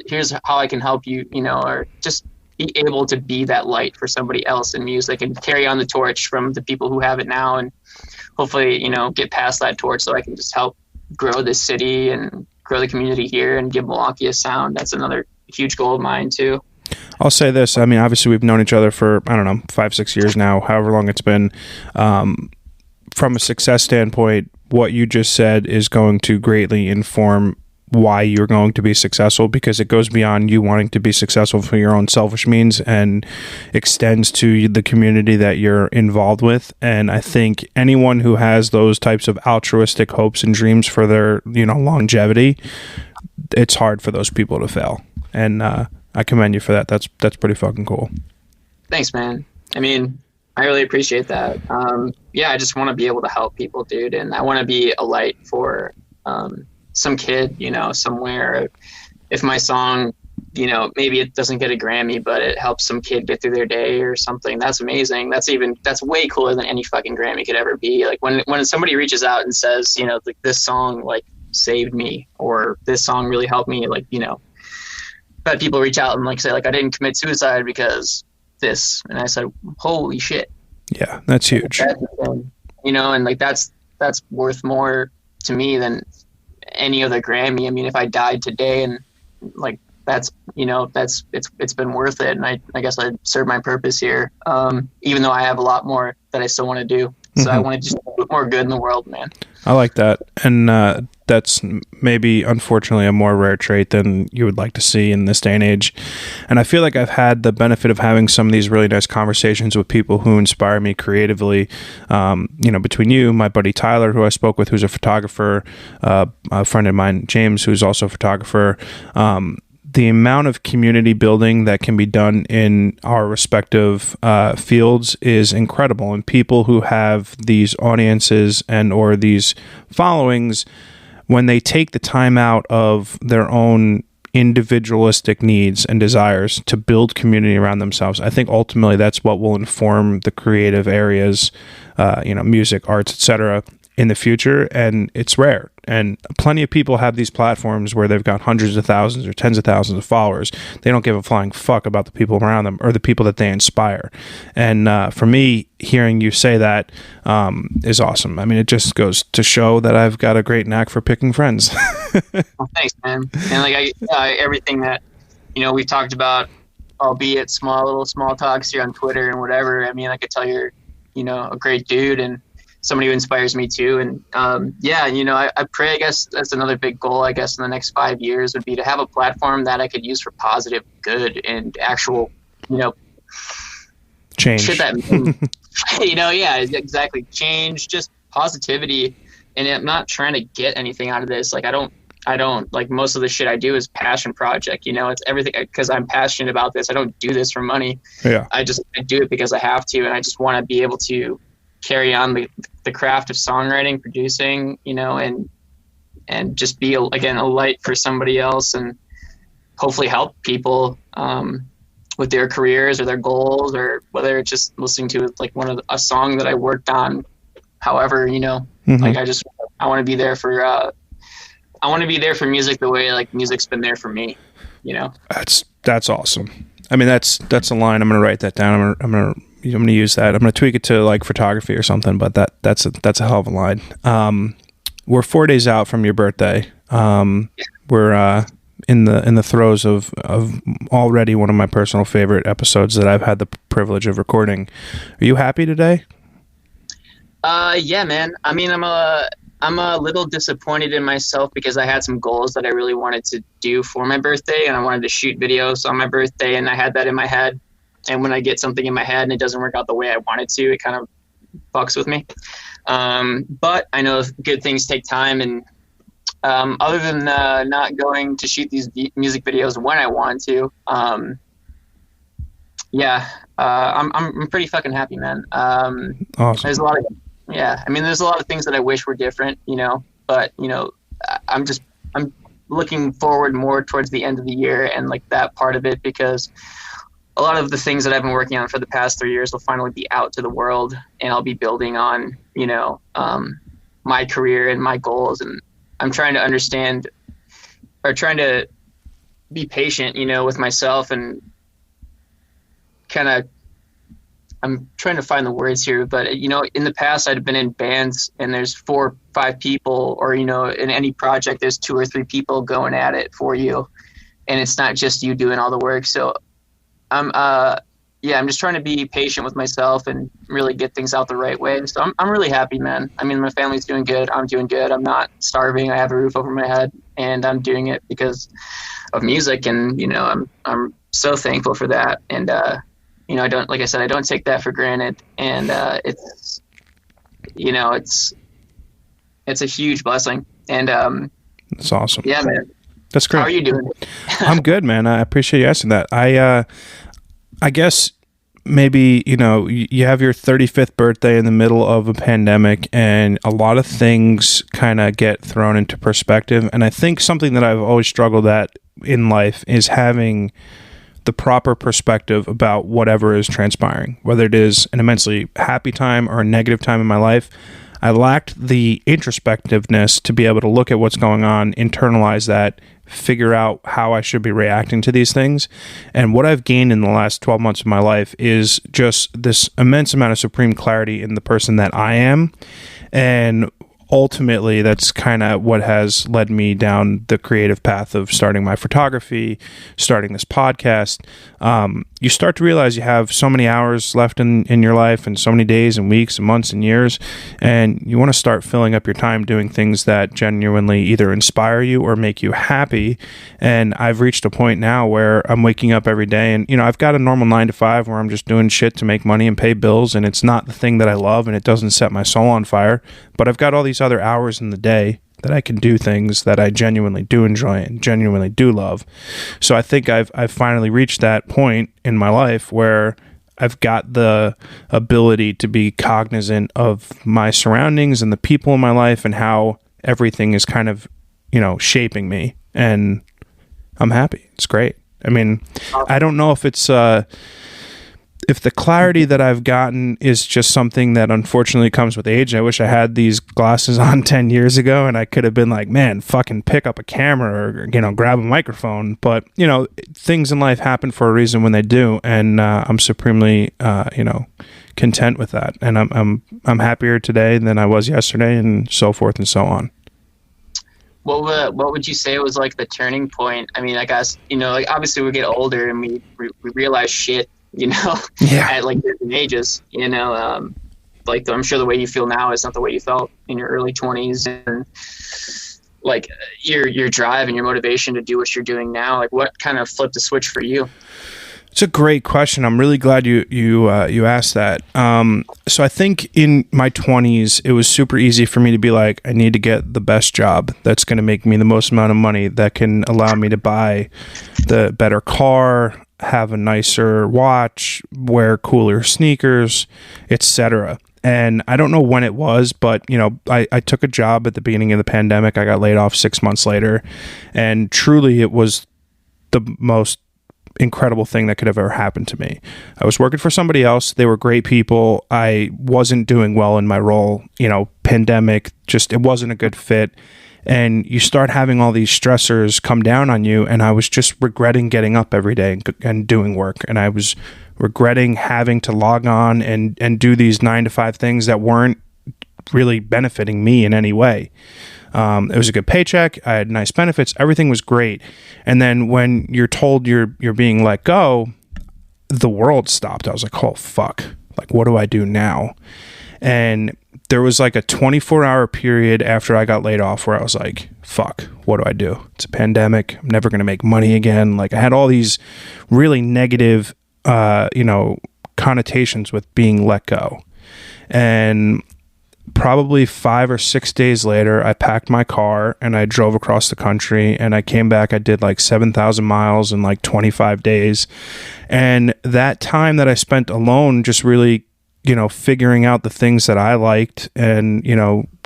here's how I can help you, you know, or just be able to be that light for somebody else in music and carry on the torch from the people who have it now. And hopefully, you know, get past that torch so I can just help grow this city and grow the community here and give Milwaukee a sound. That's another huge goal of mine too. I'll say this. I mean, obviously we've known each other for, I don't know, 5-6 years now, however long it's been. From a success standpoint, what you just said is going to greatly inform why you're going to be successful, because it goes beyond you wanting to be successful for your own selfish means and extends to the community that you're involved with. And I think anyone who has those types of altruistic hopes and dreams for their, you know, longevity, it's hard for those people to fail. And I commend you for that. That's pretty fucking cool. Thanks, man. I mean, I really appreciate that. Yeah, I just want to be able to help people, dude. And I want to be a light for some kid, you know, somewhere. If my song, you know, maybe it doesn't get a Grammy, but it helps some kid get through their day or something, that's amazing. That's way cooler than any fucking Grammy could ever be. Like when somebody reaches out and says, you know, like this song like saved me, or this song really helped me, like, you know, but people reach out and like say like I didn't commit suicide because this, and I said, holy shit. Yeah, that's huge. You know, and like that's worth more to me than any other Grammy. I mean, if I died today, and like that's, you know, it's been worth it, and I guess I served my purpose here, even though I have a lot more that I still want to do. So I want to just put more good in the world, man. I like that. And that's maybe, unfortunately, a more rare trait than you would like to see in this day and age. And I feel like I've had the benefit of having some of these really nice conversations with people who inspire me creatively. You know, between you, my buddy Tyler, who I spoke with, who's a photographer, a friend of mine, James, who's also a photographer, the amount of community building that can be done in our respective fields is incredible. And people who have these audiences and or these followings, when they take the time out of their own individualistic needs and desires to build community around themselves, I think ultimately that's what will inform the creative areas, you know, music, arts, etc., in the future. And it's rare, and plenty of people have these platforms where they've got hundreds of thousands or tens of thousands of followers. They don't give a flying fuck about the people around them or the people that they inspire. And for me, hearing you say that is awesome. I mean, it just goes to show that I've got a great knack for picking friends. Well, thanks, man. And like everything that, you know, we've talked about, albeit small talks here on Twitter and whatever, I mean, I could tell you're, you know, a great dude and somebody who inspires me too. And yeah, you know, I pray, I guess that's another big goal, I guess, in the next 5 years would be to have a platform that I could use for positive good and actual, you know, change. Shit that, you know, yeah, exactly. Change, just positivity. And I'm not trying to get anything out of this. Like, I don't like, most of the shit I do is passion project, you know, it's everything because I'm passionate about this. I don't do this for money. Yeah. I do it because I have to. And I just want to be able to carry on the craft of songwriting, producing, you know, and just be a light for somebody else, and hopefully help people with their careers or their goals, or whether it's just listening to like a song that I worked on, however, you know, like I want to be there for music the way like music's been there for me, you know. That's awesome. I mean, that's a line. I'm going to write that down. I'm going to use that. I'm going to tweak it to like photography or something, but that's a hell of a line. We're 4 days out from your birthday. We're in the throes of already one of my personal favorite episodes that I've had the privilege of recording. Are you happy today? Yeah, man. I mean, I'm I'm a little disappointed in myself because I had some goals that I really wanted to do for my birthday, and I wanted to shoot videos on my birthday, and I had that in my head. And when I get something in my head and it doesn't work out the way I want it to, it kind of fucks with me. But I know good things take time, and other than not going to shoot these music videos when I want to, yeah, I'm pretty fucking happy, man. Awesome. There's a lot of yeah, I mean, there's a lot of things that I wish were different, but I'm looking forward more towards the end of the year and like that part of it, because a lot of the things that I've been working on for the past 3 years will finally be out to the world, and I'll be building on, my career and my goals. And I'm trying to understand, or trying to be patient, with myself, and kind of, I'm trying to find the words here, but in the past I'd been in bands and there's 4 or 5 people, or in any project there's 2 or 3 people going at it for you, and it's not just you doing all the work. So I'm just trying to be patient with myself and really get things out the right way. So I'm really happy, man. I mean, my family's doing good. I'm doing good. I'm not starving. I have a roof over my head, and I'm doing it because of music, and I'm so thankful for that. And I don't, like I said, I don't take that for granted. And it's a huge blessing. And That's awesome. Yeah, man. That's great. How are you doing? I'm good, man. I appreciate you asking that. I guess maybe, you have your 35th birthday in the middle of a pandemic, and a lot of things kind of get thrown into perspective. And I think something that I've always struggled at in life is having the proper perspective about whatever is transpiring, whether it is an immensely happy time or a negative time in my life. I lacked the introspectiveness to be able to look at what's going on, internalize that, figure out how I should be reacting to these things. And what I've gained in the last 12 months of my life is just this immense amount of supreme clarity in the person that I am. And ultimately, that's kind of what has led me down the creative path of starting my photography, starting this podcast. You start to realize you have so many hours left in your life, and so many days and weeks and months and years, and you want to start filling up your time doing things that genuinely either inspire you or make you happy. And I've reached a point now where I'm waking up every day, and I've got a normal 9 to 5 where I'm just doing shit to make money and pay bills, and it's not the thing that I love, and it doesn't set my soul on fire. But I've got all these other hours in the day that I can do things that I genuinely do enjoy and genuinely do love. So I think I've finally reached that point in my life where I've got the ability to be cognizant of my surroundings and the people in my life and how everything is kind of, shaping me. And I'm happy. It's great. I mean, I don't know if it's if the clarity that I've gotten is just something that unfortunately comes with age. I wish I had these glasses on 10 years ago and I could have been like, man, fucking pick up a camera or, grab a microphone. But, things in life happen for a reason when they do. And I'm supremely, content with that. And I'm happier today than I was yesterday, and so forth and so on. What would you say was like the turning point? I mean, I guess, like obviously we get older and we realize shit, at like different ages, like I'm sure the way you feel now is not the way you felt in your early 20s, and like your drive and your motivation to do what you're doing now, like what kind of flipped the switch for you? It's a great question. I'm really glad you asked that. So I think in my 20s, it was super easy for me to be like, I need to get the best job that's going to make me the most amount of money that can allow me to buy the better car, have a nicer watch, wear cooler sneakers, etc. And I don't know when it was, but I took a job at the beginning of the pandemic. I got laid off 6 months later, and truly it was the most incredible thing that could have ever happened to me. I was working for somebody else. They were great people. I wasn't doing well in my role. Pandemic, just it wasn't a good fit. And you start having all these stressors come down on you. And I was just regretting getting up every day and doing work. And I was regretting having to log on and do these 9 to 5 things that weren't really benefiting me in any way. It was a good paycheck. I had nice benefits. Everything was great. And then when you're told you're being let go, the world stopped. I was like, oh, fuck. Like, what do I do now? And there was like a 24-hour period after I got laid off where I was like, fuck, what do I do? It's a pandemic. I'm never going to make money again. Like, I had all these really negative, connotations with being let go. And probably 5 or 6 days later, I packed my car and I drove across the country, and I came back. I did like 7,000 miles in like 25 days. And that time that I spent alone, just really, figuring out the things that I liked, and,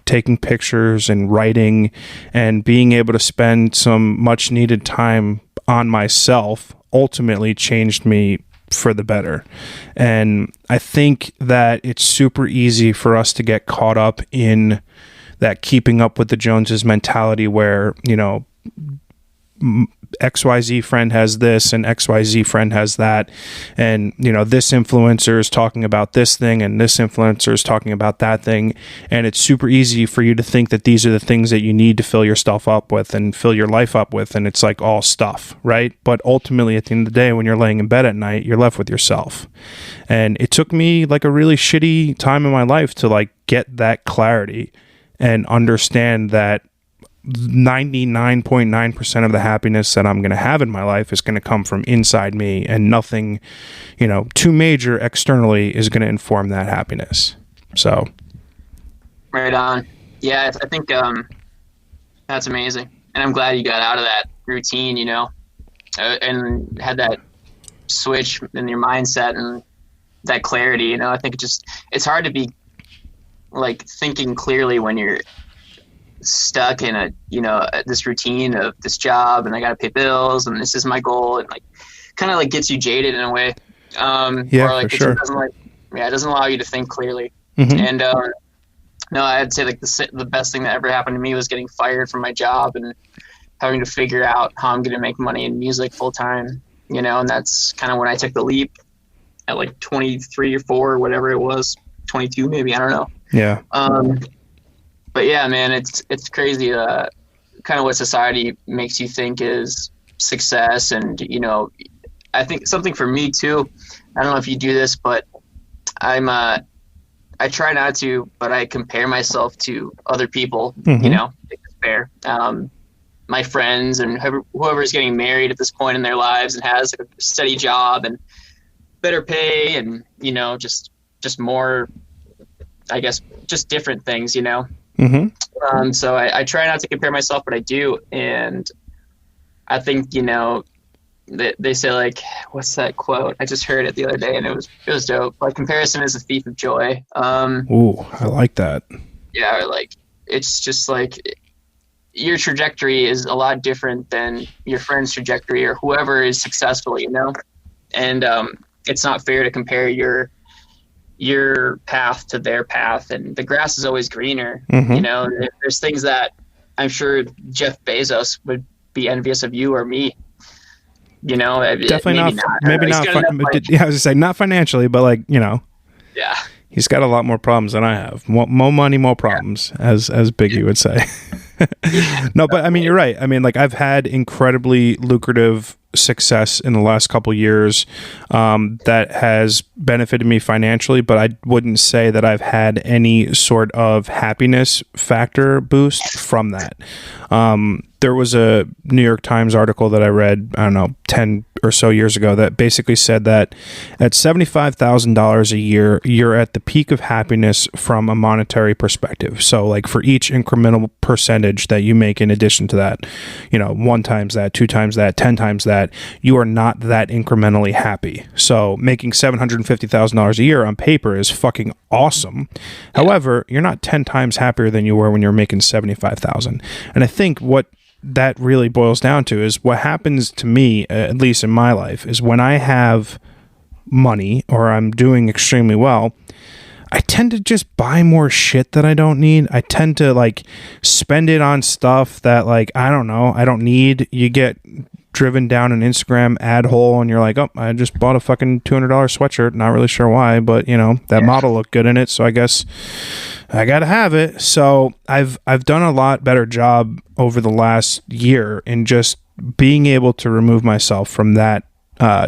taking pictures and writing and being able to spend some much needed time on myself, ultimately changed me for the better. And I think that it's super easy for us to get caught up in that keeping up with the Joneses mentality where, XYZ friend has this and XYZ friend has that, and this influencer is talking about this thing and this influencer is talking about that thing, and it's super easy for you to think that these are the things that you need to fill yourself up with and fill your life up with, and it's like all stuff, right? But ultimately, at the end of the day, when you're laying in bed at night, you're left with yourself. And it took me like a really shitty time in my life to like get that clarity and understand that 99.9% of the happiness that I'm going to have in my life is going to come from inside me, and nothing, too major externally is going to inform that happiness. So. Right on. Yeah, I think that's amazing. And I'm glad you got out of that routine, and had that switch in your mindset and that clarity. I think it's hard to be like thinking clearly when you're stuck in this routine of this job, and I got to pay bills, and this is my goal, and like kind of like gets you jaded in a way. Yeah, or like for sure. It doesn't allow you to think clearly. Mm-hmm. And no, I'd say like the best thing that ever happened to me was getting fired from my job and having to figure out how I'm going to make money in music full time. And that's kind of when I took the leap at like 23 or 4 or whatever it was, 22 maybe, I don't know. Yeah. But yeah, man, it's crazy. Kind of what society makes you think is success, and I think something for me too. I don't know if you do this, but I try not to, but I compare myself to other people. Mm-hmm. It's fair. My friends and whoever's getting married at this point in their lives and has a steady job and better pay, and just more, I guess, just different things. Mm-hmm. So I try not to compare myself, but I do. And I think, they say, like, what's that quote? I just heard it the other day and it was dope. Like, comparison is a thief of joy. Ooh, I like that. Yeah. Or like, it's just like your trajectory is a lot different than your friend's trajectory or whoever is successful, and it's not fair to compare your path to their path, and the grass is always greener. Mm-hmm. There's things that I'm sure Jeff Bezos would be envious of you or me. Definitely maybe not. I was gonna say not financially, but like yeah, he's got a lot more problems than I have. More money, more problems, as Biggie would say. No, but I mean, you're right. I mean, like, I've had incredibly lucrative success in the last couple years that has benefited me financially, but I wouldn't say that I've had any sort of happiness factor boost from that. There was a New York Times article that I read, I don't know, 10 or so years ago, that basically said that at $75,000 a year, you're at the peak of happiness from a monetary perspective. So like for each incremental percentage that you make in addition to that, 1 times that, 2 times that, 10 times that, you are not that incrementally happy. So making $750,000 a year on paper is fucking awesome. Yeah. However, you're not 10 times happier than you were when you're making $75,000. And I think what that really boils down to is what happens to me, at least in my life, is when I have money or I'm doing extremely well, I tend to just buy more shit that I don't need. I tend to like spend it on stuff that, like, I don't know, I don't need. You get driven down an Instagram ad hole and you're like, oh, I just bought a fucking $200 sweatshirt. Not really sure why, but that model looked good in it, so I guess I gotta have it. So I've done a lot better job over the last year in just being able to remove myself from that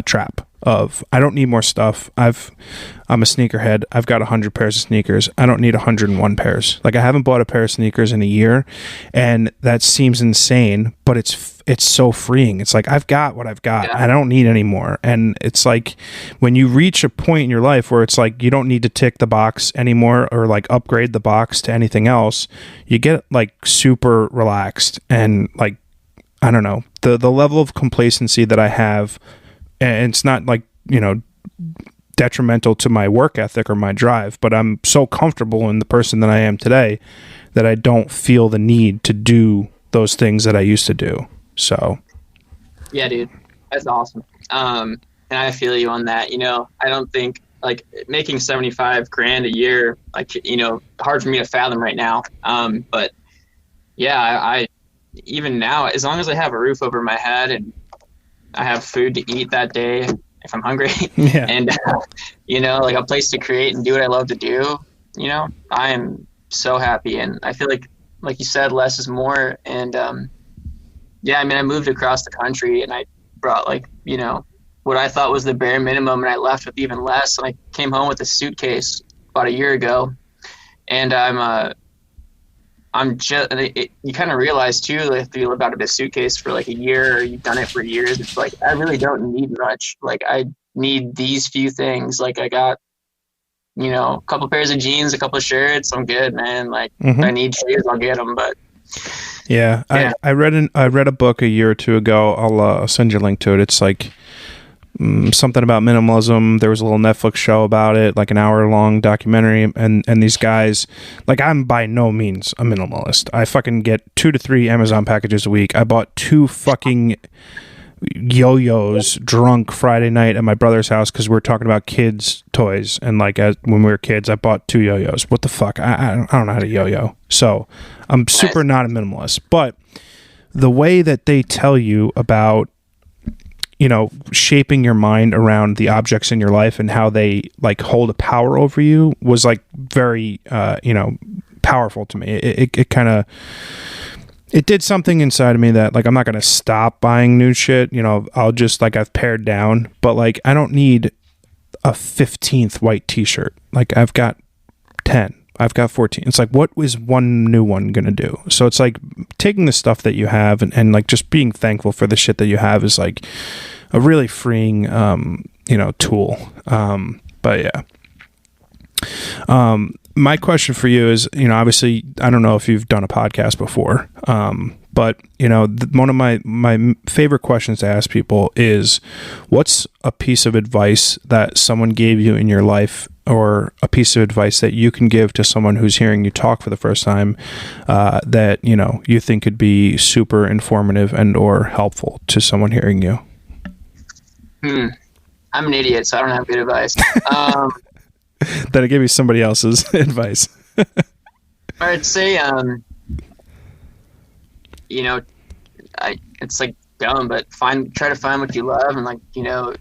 trap of I don't need more stuff. I'm a sneakerhead. I've got 100 pairs of sneakers. I don't need 101 pairs. Like, I haven't bought a pair of sneakers in a year, and that seems insane, but it's so freeing. It's like, I've got what I've got. Yeah. I don't need any more. And it's like, when you reach a point in your life where it's like you don't need to tick the box anymore or like upgrade the box to anything else, you get like super relaxed. And like, I don't know, the level of complacency that I have, and it's not like, you know, detrimental to my work ethic or my drive, but I'm so comfortable in the person that I am today that I don't feel the need to do those things that I used to do. So Yeah, dude, that's awesome. And I feel you on that. You know, I don't think like making 75 grand a year, like, you know, hard for me to fathom right now. But yeah, I even now, as long as I have a roof over my head and I have food to eat that day, if I'm hungry, yeah. and you know, like a place to create and do what I love to do, you know, I am so happy. And I feel like you said, less is more. And yeah, I mean, I moved across the country and I brought like, you know, what I thought was the bare minimum, and I left with even less. And I came home with a suitcase about a year ago, and I'm just, you kind of realize too, if you live out of a suitcase for like a year or you've done it for years, it's like, I really don't need much. Like, I need these few things. Like, I got, you know, a couple pairs of jeans, a couple of shirts. I'm good, man. Like, if I need shoes, I'll get them. But yeah. I read a book a year or two ago. I'll send you a link to it. It's like something about minimalism. There was a little Netflix show about it, like an hour-long documentary, and these guys, like, I'm by no means a minimalist. I fucking get 2 to 3 Amazon packages a week. I bought 2 fucking yo-yos drunk Friday night at my brother's house because we were talking about kids' toys, and like, when we were kids, I bought 2 yo-yos. What the fuck? I don't know how to yo-yo, so I'm super not a minimalist. But the way that they tell you about, you know, shaping your mind around the objects in your life and how they like hold a power over you was like very, you know, powerful to me. It kind of, it did something inside of me that like, I'm not going to stop buying new shit. You know, I'll just like, I've pared down, but like, I don't need a 15th white t-shirt. Like, I've got 10. I've got 14. It's like, what is one new one going to do? So it's like taking the stuff that you have and like just being thankful for the shit that you have is like a really freeing, you know, tool. But yeah. My question for you is, you know, obviously, I don't know if you've done a podcast before, but, you know, one of my favorite questions to ask people is, what's a piece of advice that someone gave you in your life, or a piece of advice that you can give to someone who's hearing you talk for the first time, that, you know, you think could be super informative and or helpful to someone hearing you? I'm an idiot, so I don't have good advice. That I give you somebody else's advice. I'd say, you know, it's like dumb, but try to find what you love, and like, you know,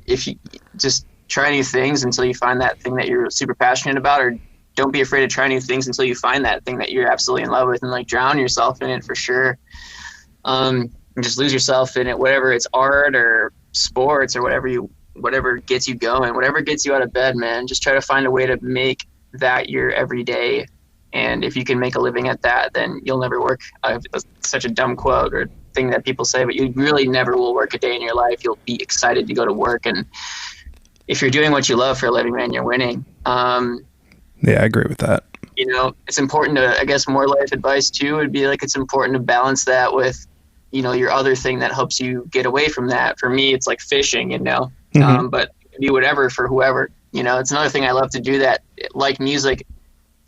if you just try new things until you find that thing that you're super passionate about, or don't be afraid to try new things until you find that thing that you're absolutely in love with, and like drown yourself in it for sure. And just lose yourself in it, whatever it's art or sports or whatever gets you going, whatever gets you out of bed, man. Just try to find a way to make that your everyday. And if you can make a living at that, then you'll never work. It's such a dumb quote or thing that people say, but you really never will work a day in your life. You'll be excited to go to work. And if you're doing what you love for a living, man, you're winning. Yeah, I agree with that. You know, it's important to, I guess, more life advice too would be like, it's important to balance that with, you know, your other thing that helps you get away from that. For me, it's like fishing, you know, but it can be whatever for whoever, you know. It's another thing I love to do that, like music.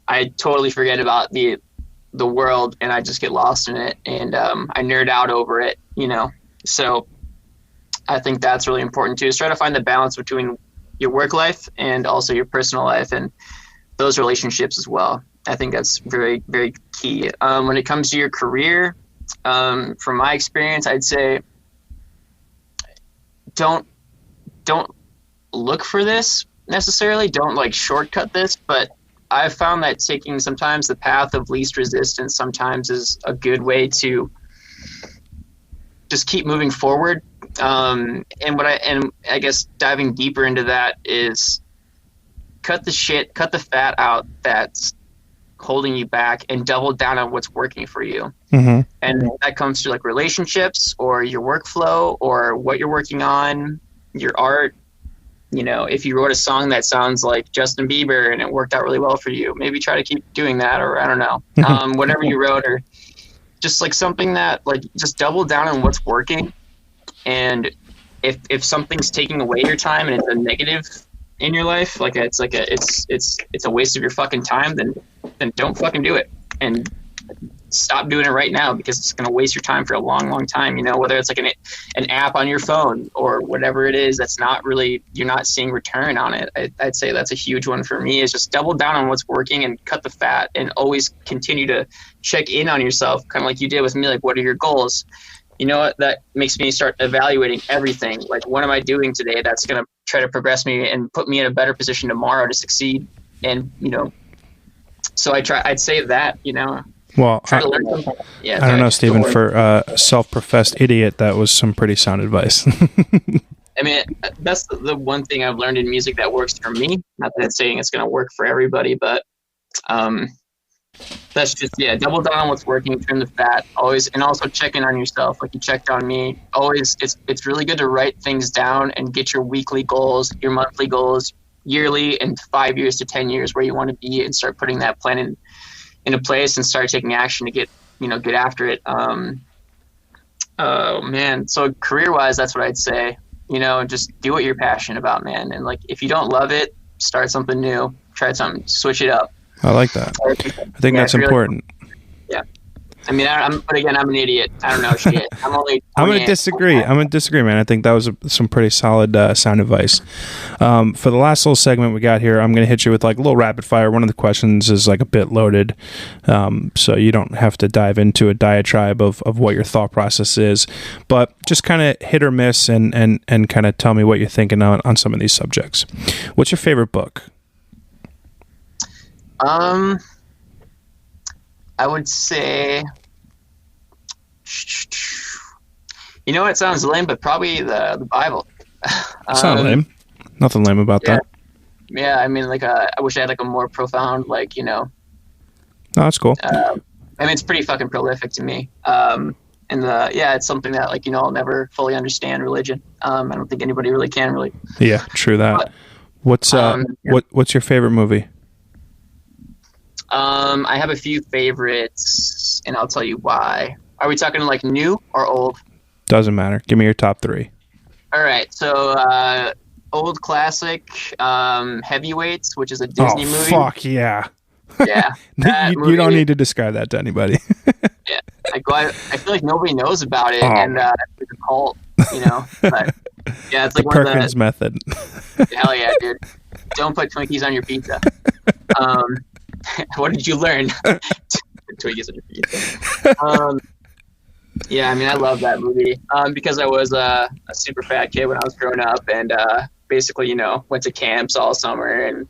I totally forget about the world and I just get lost in it, and I nerd out over it, you know. So I think that's really important too, is try to find the balance between your work life and also your personal life and those relationships as well. I think that's very, very key. When it comes to your career, from my experience, I'd say don't look for this necessarily. Don't like shortcut this, but I've found that taking sometimes the path of least resistance sometimes is a good way to just keep moving forward. And I guess diving deeper into that is cut the fat out that's holding you back, and double down on what's working for you. Mm-hmm. And that comes through like relationships or your workflow or what you're working on, your art. You know, if you wrote a song that sounds like Justin Bieber and it worked out really well for you, maybe try to keep doing that, or I don't know, whatever you wrote, or just like something that like just double down on what's working. And if something's taking away your time and it's a negative in your life, like it's a waste of your fucking time, then don't fucking do it, and stop doing it right now, because it's going to waste your time for a long, long time. You know, whether it's like an app on your phone or whatever it is, that's not really, you're not seeing return on it. I'd say that's a huge one for me, is just double down on what's working and cut the fat, and always continue to check in on yourself, kind of like you did with me. Like, what are your goals? You know what? That makes me start evaluating everything. Like, what am I doing today that's going to try to progress me and put me in a better position tomorrow to succeed? And, you know, so I'd say that, you know, well, try to learn something. Yeah, I don't know, Stephen, for a self-professed idiot, that was some pretty sound advice. I mean, that's the one thing I've learned in music that works for me. Not that it's saying it's going to work for everybody, but, that's just, yeah, double down on what's working, trim the fat, always, and also check in on yourself like you checked on me. Always, it's really good to write things down and get your weekly goals, your monthly goals, yearly, and 5 years to 10 years where you want to be, and start putting that plan into place and start taking action to get after it. Oh man, so career-wise, that's what I'd say. You know, just do what you're passionate about, man. And like, if you don't love it, start something new, try something, switch it up. I like that. I think that's important. Yeah. I mean, but again, I'm an idiot. I don't know shit. I'm going to disagree. I'm going to disagree, man. I think that was some pretty solid sound advice. For the last little segment we got here, I'm going to hit you with like a little rapid fire. One of the questions is like a bit loaded, so you don't have to dive into a diatribe of what your thought process is, but just kind of hit or miss and kind of tell me what you're thinking on some of these subjects. What's your favorite book? I would say, you know, it sounds lame, but probably the Bible. It's not lame. Nothing lame about that. Yeah, I mean, like, I wish I had like a more profound, like, you know. No, that's cool. I mean, it's pretty fucking prolific to me. And it's something that, like, you know, I'll never fully understand religion. I don't think anybody really can really. Yeah, true that. But, what's your favorite movie? I have a few favorites, and I'll tell you why. Are we talking like new or old? Doesn't matter. Give me your top three. All right. So, old classic, Heavyweights, which is a Disney movie. Oh, fuck yeah. Yeah. You don't need to describe that to anybody. Yeah. I feel like nobody knows about it, and it's a cult, you know. But, yeah, it's like the one Perkins method. Hell yeah, dude. Don't put Twinkies on your pizza. What did you learn? Twinkies on your pizza. Yeah, I mean, I love that movie because I was a super fat kid when I was growing up, and basically, you know, went to camps all summer, and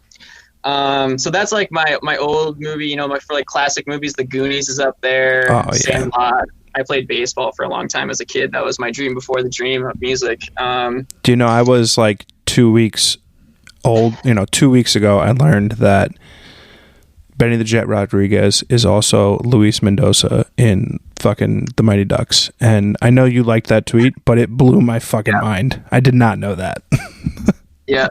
so that's like my old movie. You know, for like classic movies, The Goonies is up there. Oh, yeah. Sandlot. I played baseball for a long time as a kid. That was my dream before the dream of music. Do you know, I was like 2 weeks old. You know, 2 weeks ago, I learned that Benny the Jet Rodriguez is also Luis Mendoza in fucking The Mighty Ducks. And I know you liked that tweet, but it blew my fucking mind. I did not know that. Yeah.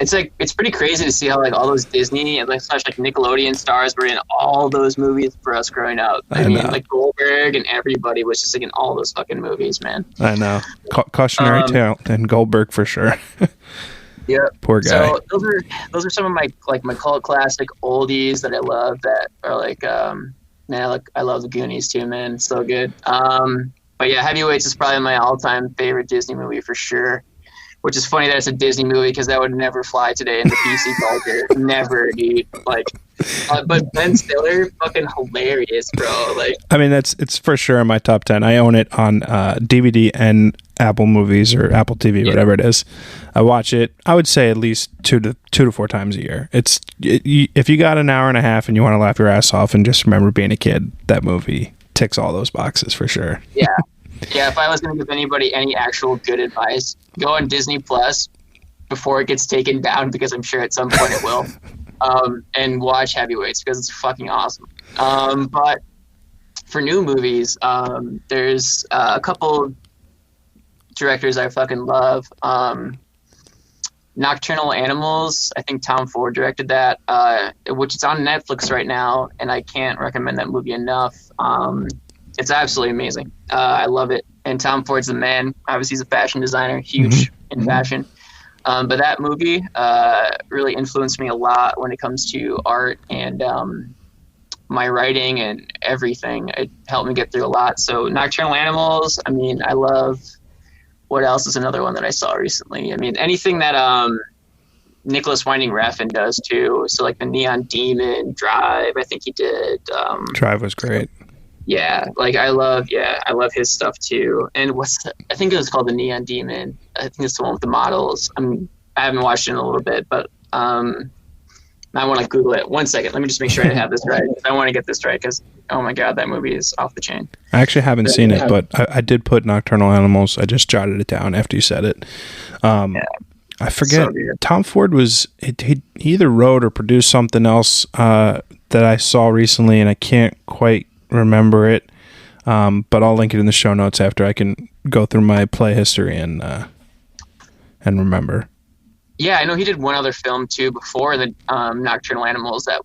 It's pretty crazy to see how like all those Disney and like Nickelodeon stars were in all those movies for us growing up. I mean, like Goldberg and everybody was just like in all those fucking movies, man. I know. Cautionary tale and Goldberg for sure. Yeah. Poor guy. So those are some of my cult classic oldies that I love that are like I love The Goonies too, man. It's so good. But yeah, Heavyweights is probably my all-time favorite Disney movie for sure. Which is funny that it's a Disney movie because that would never fly today in the PC culture. Never, dude. Like, but Ben Stiller, fucking hilarious, bro. Like, I mean, it's for sure in my top 10. I own it on DVD and Apple Movies or Apple TV, whatever it is. I watch it. I would say at least two to four times a year. If you got an hour and a half and you want to laugh your ass off and just remember being a kid, that movie ticks all those boxes for sure. Yeah, if I was going to give anybody any actual good advice, go on Disney Plus, before it gets taken down, because I'm sure at some point it will. And watch Heavyweights because it's fucking awesome. But for new movies, there's a couple directors I fucking love. Nocturnal Animals, I think Tom Ford directed that, which is on Netflix right now, and I can't recommend that movie enough. It's absolutely amazing. I love it. And Tom Ford's the man. Obviously, he's a fashion designer, huge in fashion. But that movie really influenced me a lot when it comes to art and my writing and everything. It helped me get through a lot. So Nocturnal Animals, I mean, I love... What else is another one that I saw recently? I mean, anything that Nicholas Winding Refn does too. So like the Neon Demon, Drive, I think he did. Drive was great. Yeah, like I love his stuff too. And I think it was called the Neon Demon. I think it's the one with the models. I haven't watched it in a little bit, but I want to Google it. 1 second. Let me just make sure I have this right. I want to get this right because, oh my God, that movie is off the chain. I actually haven't seen it, but I did put Nocturnal Animals. I just jotted it down after you said it. I forget. So Tom Ford he either wrote or produced something else that I saw recently, and I can't quite remember it. But I'll link it in the show notes after I can go through my play history and remember. Yeah, I know he did one other film too before the Nocturnal Animals that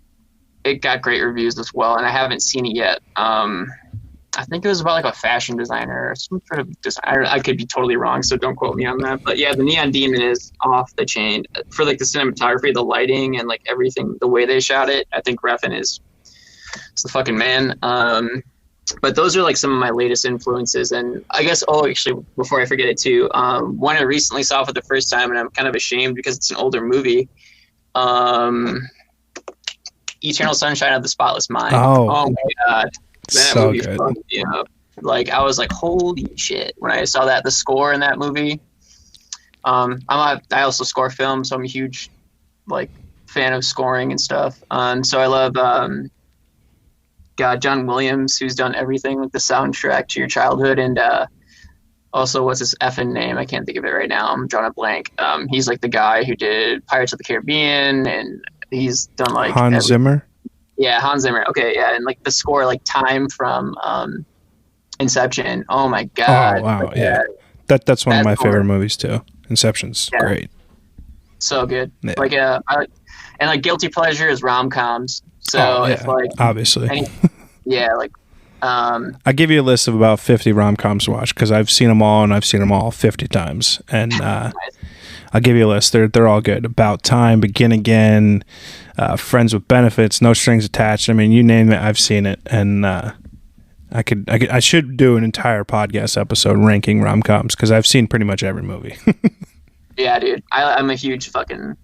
it got great reviews as well, and I haven't seen it yet. I think it was about like a fashion designer or some sort of designer. I could be totally wrong, so don't quote me on that. But yeah, the Neon Demon is off the chain for like the cinematography, the lighting, and like everything, the way they shot it. I think Refn is the fucking man. But those are like some of my latest influences. And I guess, actually, before I forget it too, one I recently saw for the first time, and I'm kind of ashamed because it's an older movie. Eternal Sunshine of the Spotless Mind. Oh my God. That so movie good. fucked me up. Like, I was like, holy shit. When I saw the score in that movie, I also score film, so I'm a huge like fan of scoring and stuff. So I love John Williams, who's done everything with the soundtrack to your childhood, and also what's his effing name? I can't think of it right now. I'm drawing a blank. He's like the guy who did Pirates of the Caribbean, and he's done like Hans Zimmer. Yeah, Hans Zimmer. Okay, yeah, and like the score, like Time from Inception. Oh my God! Oh wow, like, yeah. That's one of my favorite movies too. Inception's great. So good. Yeah. Like and like guilty pleasure is rom-coms. So if like obviously, I give you a list of about 50 rom-coms to watch because I've seen them all and I've seen them all 50 times. And nice. I'll give you a list. They're all good. About Time, Begin Again, Friends with Benefits, No Strings Attached. I mean, you name it, I've seen it. And I should do an entire podcast episode ranking rom-coms because I've seen pretty much every movie. Yeah, dude. I'm a huge fucking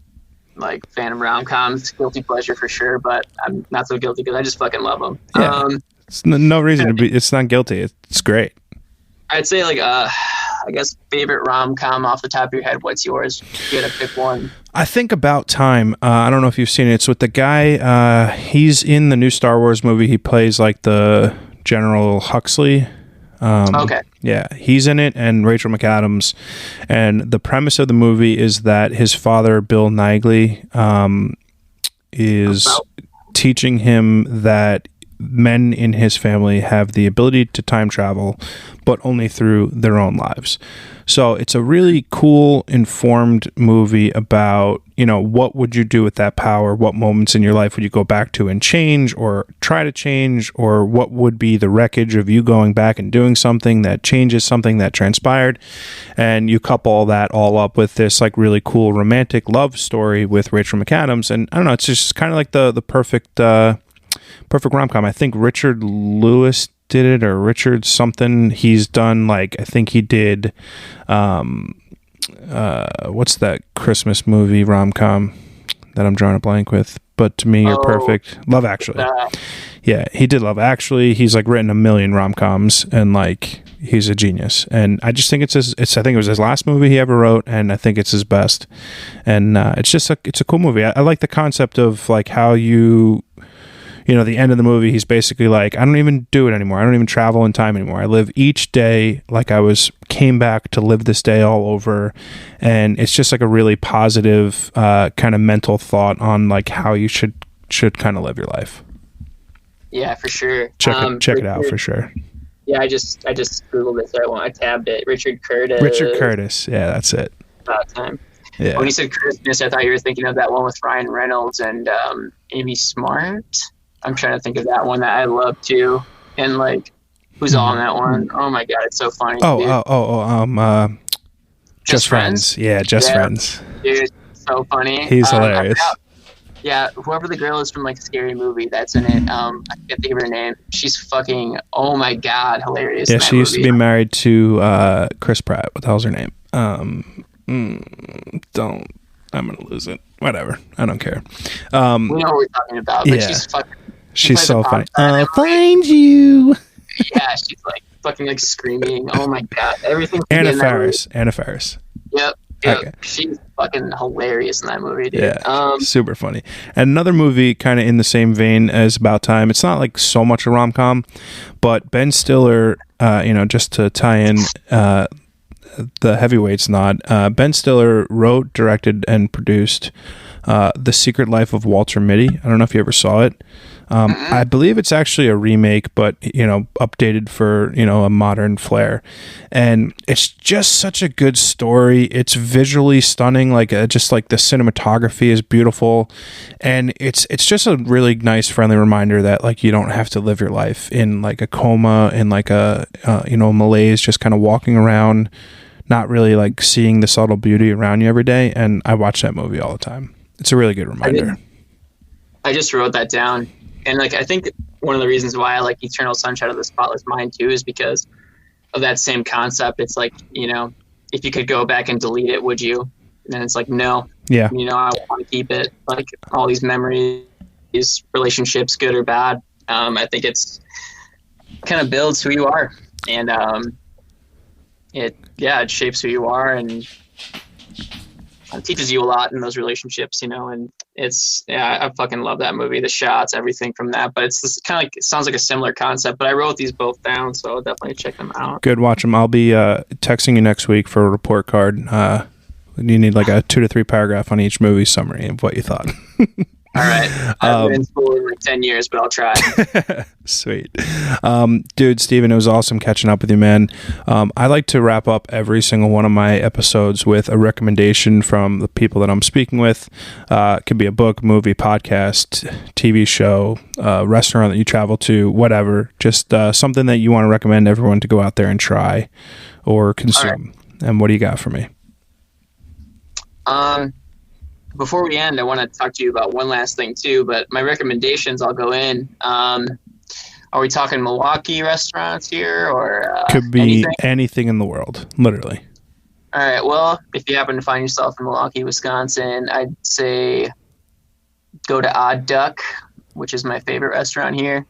like fan of rom-coms. Guilty pleasure for sure, but I'm not so guilty because I just fucking love them. Yeah. It's no reason to be. It's not guilty. It's great. I'd say like I guess favorite rom-com off the top of your head. What's yours? If you had to pick one. I think About Time. I don't know if you've seen it. It's with the guy. He's in the new Star Wars movie. He plays like the General Huxley. Okay. Yeah, he's in it, and Rachel McAdams. And the premise of the movie is that his father, Bill Nighy, is teaching him that men in his family have the ability to time travel, but only through their own lives. So it's a really cool, informed movie about, what would you do with that power? What moments in your life would you go back to and change or try to change? Or what would be the wreckage of you going back and doing something that changes something that transpired? And you couple that all up with this like really cool romantic love story with Rachel McAdams. And I don't know, it's just kind of like the perfect rom-com. I think Richard Lewis did it, or Richard something. He's done like, I think he did what's that Christmas movie rom-com that I'm drawing a blank with? But to me, You're Perfect. Love Actually. Yeah, he did Love Actually. He's like written a million rom-coms, and like he's a genius. And I just think I think it was his last movie he ever wrote, and I think it's his best. And it's a cool movie. I like the concept of like how the end of the movie, he's basically like, I don't even do it anymore. I don't even travel in time anymore. I live each day like I was came back to live this day all over, and it's just like a really positive kind of mental thought on like how you should kind of live your life. Yeah, for sure. Check it out for sure. Yeah, I just Googled it, so I tabbed it. Richard Curtis. Yeah, that's it. About time. Yeah. When you said Christmas, I thought you were thinking of that one with Ryan Reynolds and Amy Smart. I'm trying to think of that one that I love too. And like, who's all in that one? Oh my god, it's so funny. Just Friends. Yeah, Just Friends. Dude, so funny. He's hilarious. Yeah, whoever the girl is from like Scary Movie that's in it, I can't think of her name. She's fucking, oh my god, hilarious. Yeah, she used to be married to Chris Pratt. What the hell's her name? I'm gonna lose it. Whatever, I don't care. We know what we're talking about, but yeah. She's so funny. I'll find you. Yeah, she's like fucking like screaming. Oh my god, everything. Anna Faris. Yep. Okay. She's fucking hilarious in that movie, dude. Yeah, super funny. And another movie kind of in the same vein as About Time. It's not like so much a rom-com, but Ben Stiller, just to tie in the heavyweights nod, Ben Stiller wrote, directed, and produced The Secret Life of Walter Mitty. I don't know if you ever saw it. I believe it's actually a remake, but updated for a modern flair, and it's just such a good story. It's visually stunning, just like the cinematography is beautiful, and it's just a really nice, friendly reminder that like you don't have to live your life in like a coma, in like a malaise, just kind of walking around, not really like seeing the subtle beauty around you every day. And I watch that movie all the time. It's a really good reminder. I just wrote that down. And like I think one of the reasons why I like Eternal Sunshine of the Spotless Mind too is because of that same concept. It's like, if you could go back and delete it, would you? And it's like, no. Yeah. I want to keep it. Like all these memories, these relationships, good or bad. I think it's kind of builds who you are, and it shapes who you are, and it teaches you a lot in those relationships, and I fucking love that movie, the shots, everything from that. But it's this kind of like, it sounds like a similar concept, but I wrote these both down, so I'll definitely check them out. Good, watch them. I'll be texting you next week for a report card. You need like a 2 to 3 paragraph on each movie summary of what you thought. All right. I've been in school in like 10 years, but I'll try. Sweet. Dude, Steven, it was awesome catching up with you, man. I like to wrap up every single one of my episodes with a recommendation from the people that I'm speaking with. It could be a book, movie, podcast, TV show, restaurant that you travel to, whatever. Just something that you want to recommend everyone to go out there and try or consume. Right. And what do you got for me? Before we end, I want to talk to you about one last thing too, but my recommendations, I'll go in. Are we talking Milwaukee restaurants here, or could be anything in the world, literally? All right. Well, if you happen to find yourself in Milwaukee, Wisconsin, I'd say go to Odd Duck, which is my favorite restaurant here.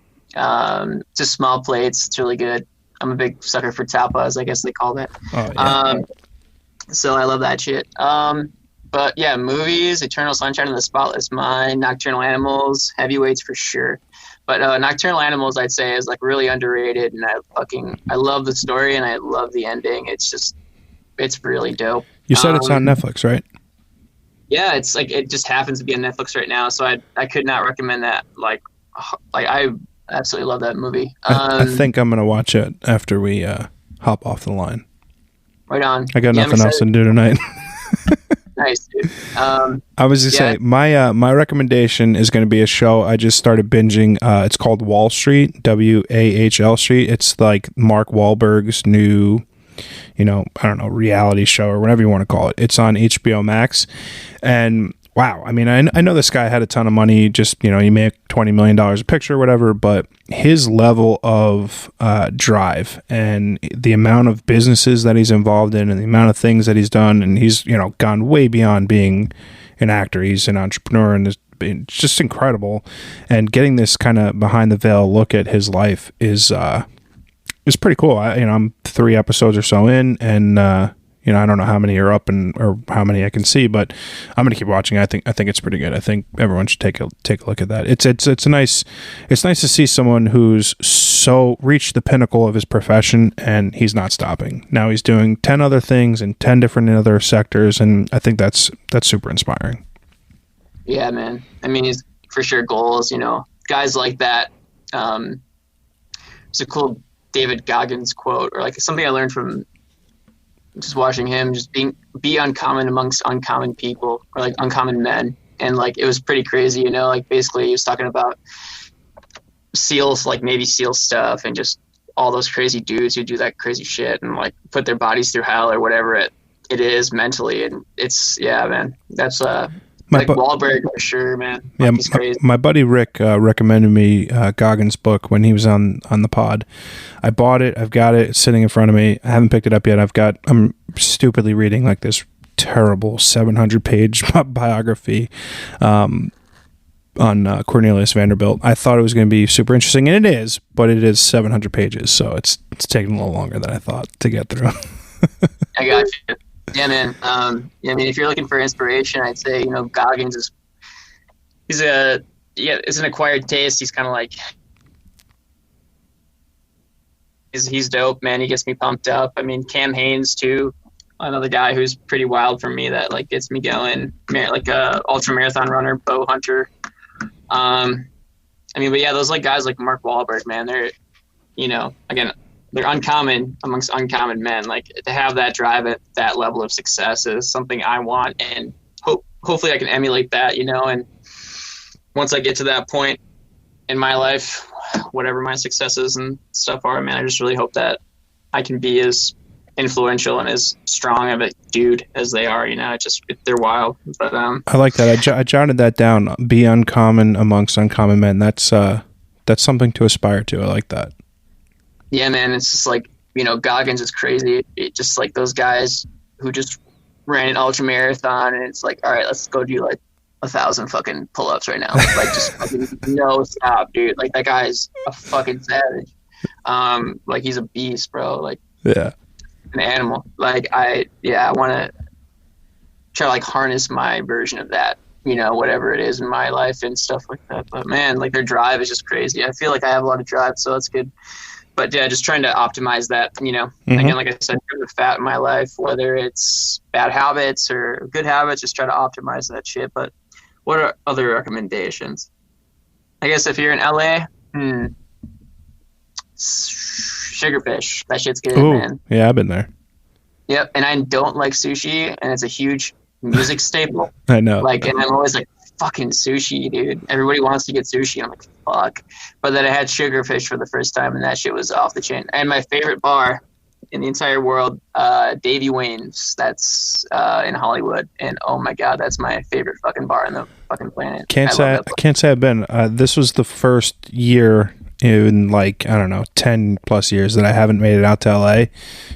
Just small plates. It's really good. I'm a big sucker for tapas, I guess they call it. Oh, yeah. So I love that shit. But yeah, movies, Eternal Sunshine of the Spotless Mind, Nocturnal Animals, heavyweights for sure. But Nocturnal Animals, I'd say, is like really underrated, and I love the story and I love the ending. It's really dope. You said it's on Netflix, right? Yeah, it's like it just happens to be on Netflix right now, so I could not recommend that. Like I absolutely love that movie. I think I'm gonna watch it after we hop off the line. Right on. I got nothing else to do tonight. Nice, dude. I was just say my recommendation is going to be a show I just started binging. It's called Wall Street, WAHL Street. It's like Mark Wahlberg's new, reality show or whatever you want to call it. It's on HBO Max, and wow, I mean, I know this guy had a ton of money. Just he made $20 million a picture or whatever, but his level of drive and the amount of businesses that he's involved in and the amount of things that he's done, and he's gone way beyond being an actor. He's an entrepreneur, and it's just incredible. And getting this kind of behind the veil look at his life is pretty cool. I'm 3 episodes or so in, and You know, I don't know how many are up or how many I can see, but I'm gonna keep watching. I think it's pretty good. I think everyone should take a look at that. It's nice to see someone who's so reached the pinnacle of his profession and he's not stopping. Now he's doing 10 other things in 10 different other sectors, and I think that's super inspiring. Yeah, man. I mean, he's for sure goals. You know, guys like that. It's a cool David Goggins quote, or like something I learned from just watching him, just be uncommon amongst uncommon people, or like uncommon men. And like, it was pretty crazy, you know, like basically he was talking about SEALs, like Navy SEAL stuff, and just all those crazy dudes who do that crazy shit and like put their bodies through hell or whatever it is mentally. And it's, yeah, man, that's Wahlberg for sure, man. Yeah, he's crazy. My buddy Rick recommended me Goggins' book when he was on the pod. I bought it. I've got it. It's sitting in front of me. I haven't picked it up yet. I'm stupidly reading like this terrible 700-page biography on Cornelius Vanderbilt. I thought it was going to be super interesting, and it is, but it is 700 pages, so it's taking a little longer than I thought to get through. I got you. Yeah, man. I mean, if you're looking for inspiration, I'd say, you know, Goggins it's an acquired taste. He's kind of like, he's dope, man. He gets me pumped up. I mean, Cam Hanes too, another guy who's pretty wild for me that like gets me going, like a ultra marathon runner, bow hunter. I mean, but yeah, those like guys like Mark Wahlberg, man, they're, you know, again, they're uncommon amongst uncommon men. Like, to have that drive at that level of success is something I want, and hopefully I can emulate that, you know. And once I get to that point in my life, whatever my successes and stuff are, man, I just really hope that I can be as influential and as strong of a dude as they are, you know. They're wild. But I like that. I jotted that down. Be uncommon amongst uncommon men. That's something to aspire to. I like that. Yeah, man, it's just like, you know, Goggins is crazy. It just like those guys who just ran an ultra marathon, and it's like, all right, let's go do like 1,000 fucking pull-ups right now. Like, just fucking no stop, dude. Like, that guy is a fucking savage. Like, he's a beast, bro. Like, yeah, an animal. Like, I want to try to like harness my version of that, you know, whatever it is in my life and stuff like that. But man, like, their drive is just crazy. I feel like I have a lot of drive, so that's good. But yeah, just trying to optimize that, you know. Mm-hmm. Again, like I said, the fat in my life, whether it's bad habits or good habits, just try to optimize that shit. But what are other recommendations? I guess if you're in LA, Sugarfish. That shit's good, man. Yeah, I've been there. Yep, and I don't like sushi, and it's a huge music staple. I know. Like, and I'm always like, fucking sushi, dude. Everybody wants to get sushi. I'm like, fuck. But then I had Sugarfish for the first time, and that shit was off the chain. And my favorite bar in the entire world, Davy Wayne's. That's in Hollywood. And oh my god, that's my favorite fucking bar on the fucking planet. I can't say I've been. This was the first year in, like, I don't know, 10 plus years that I haven't made it out to LA.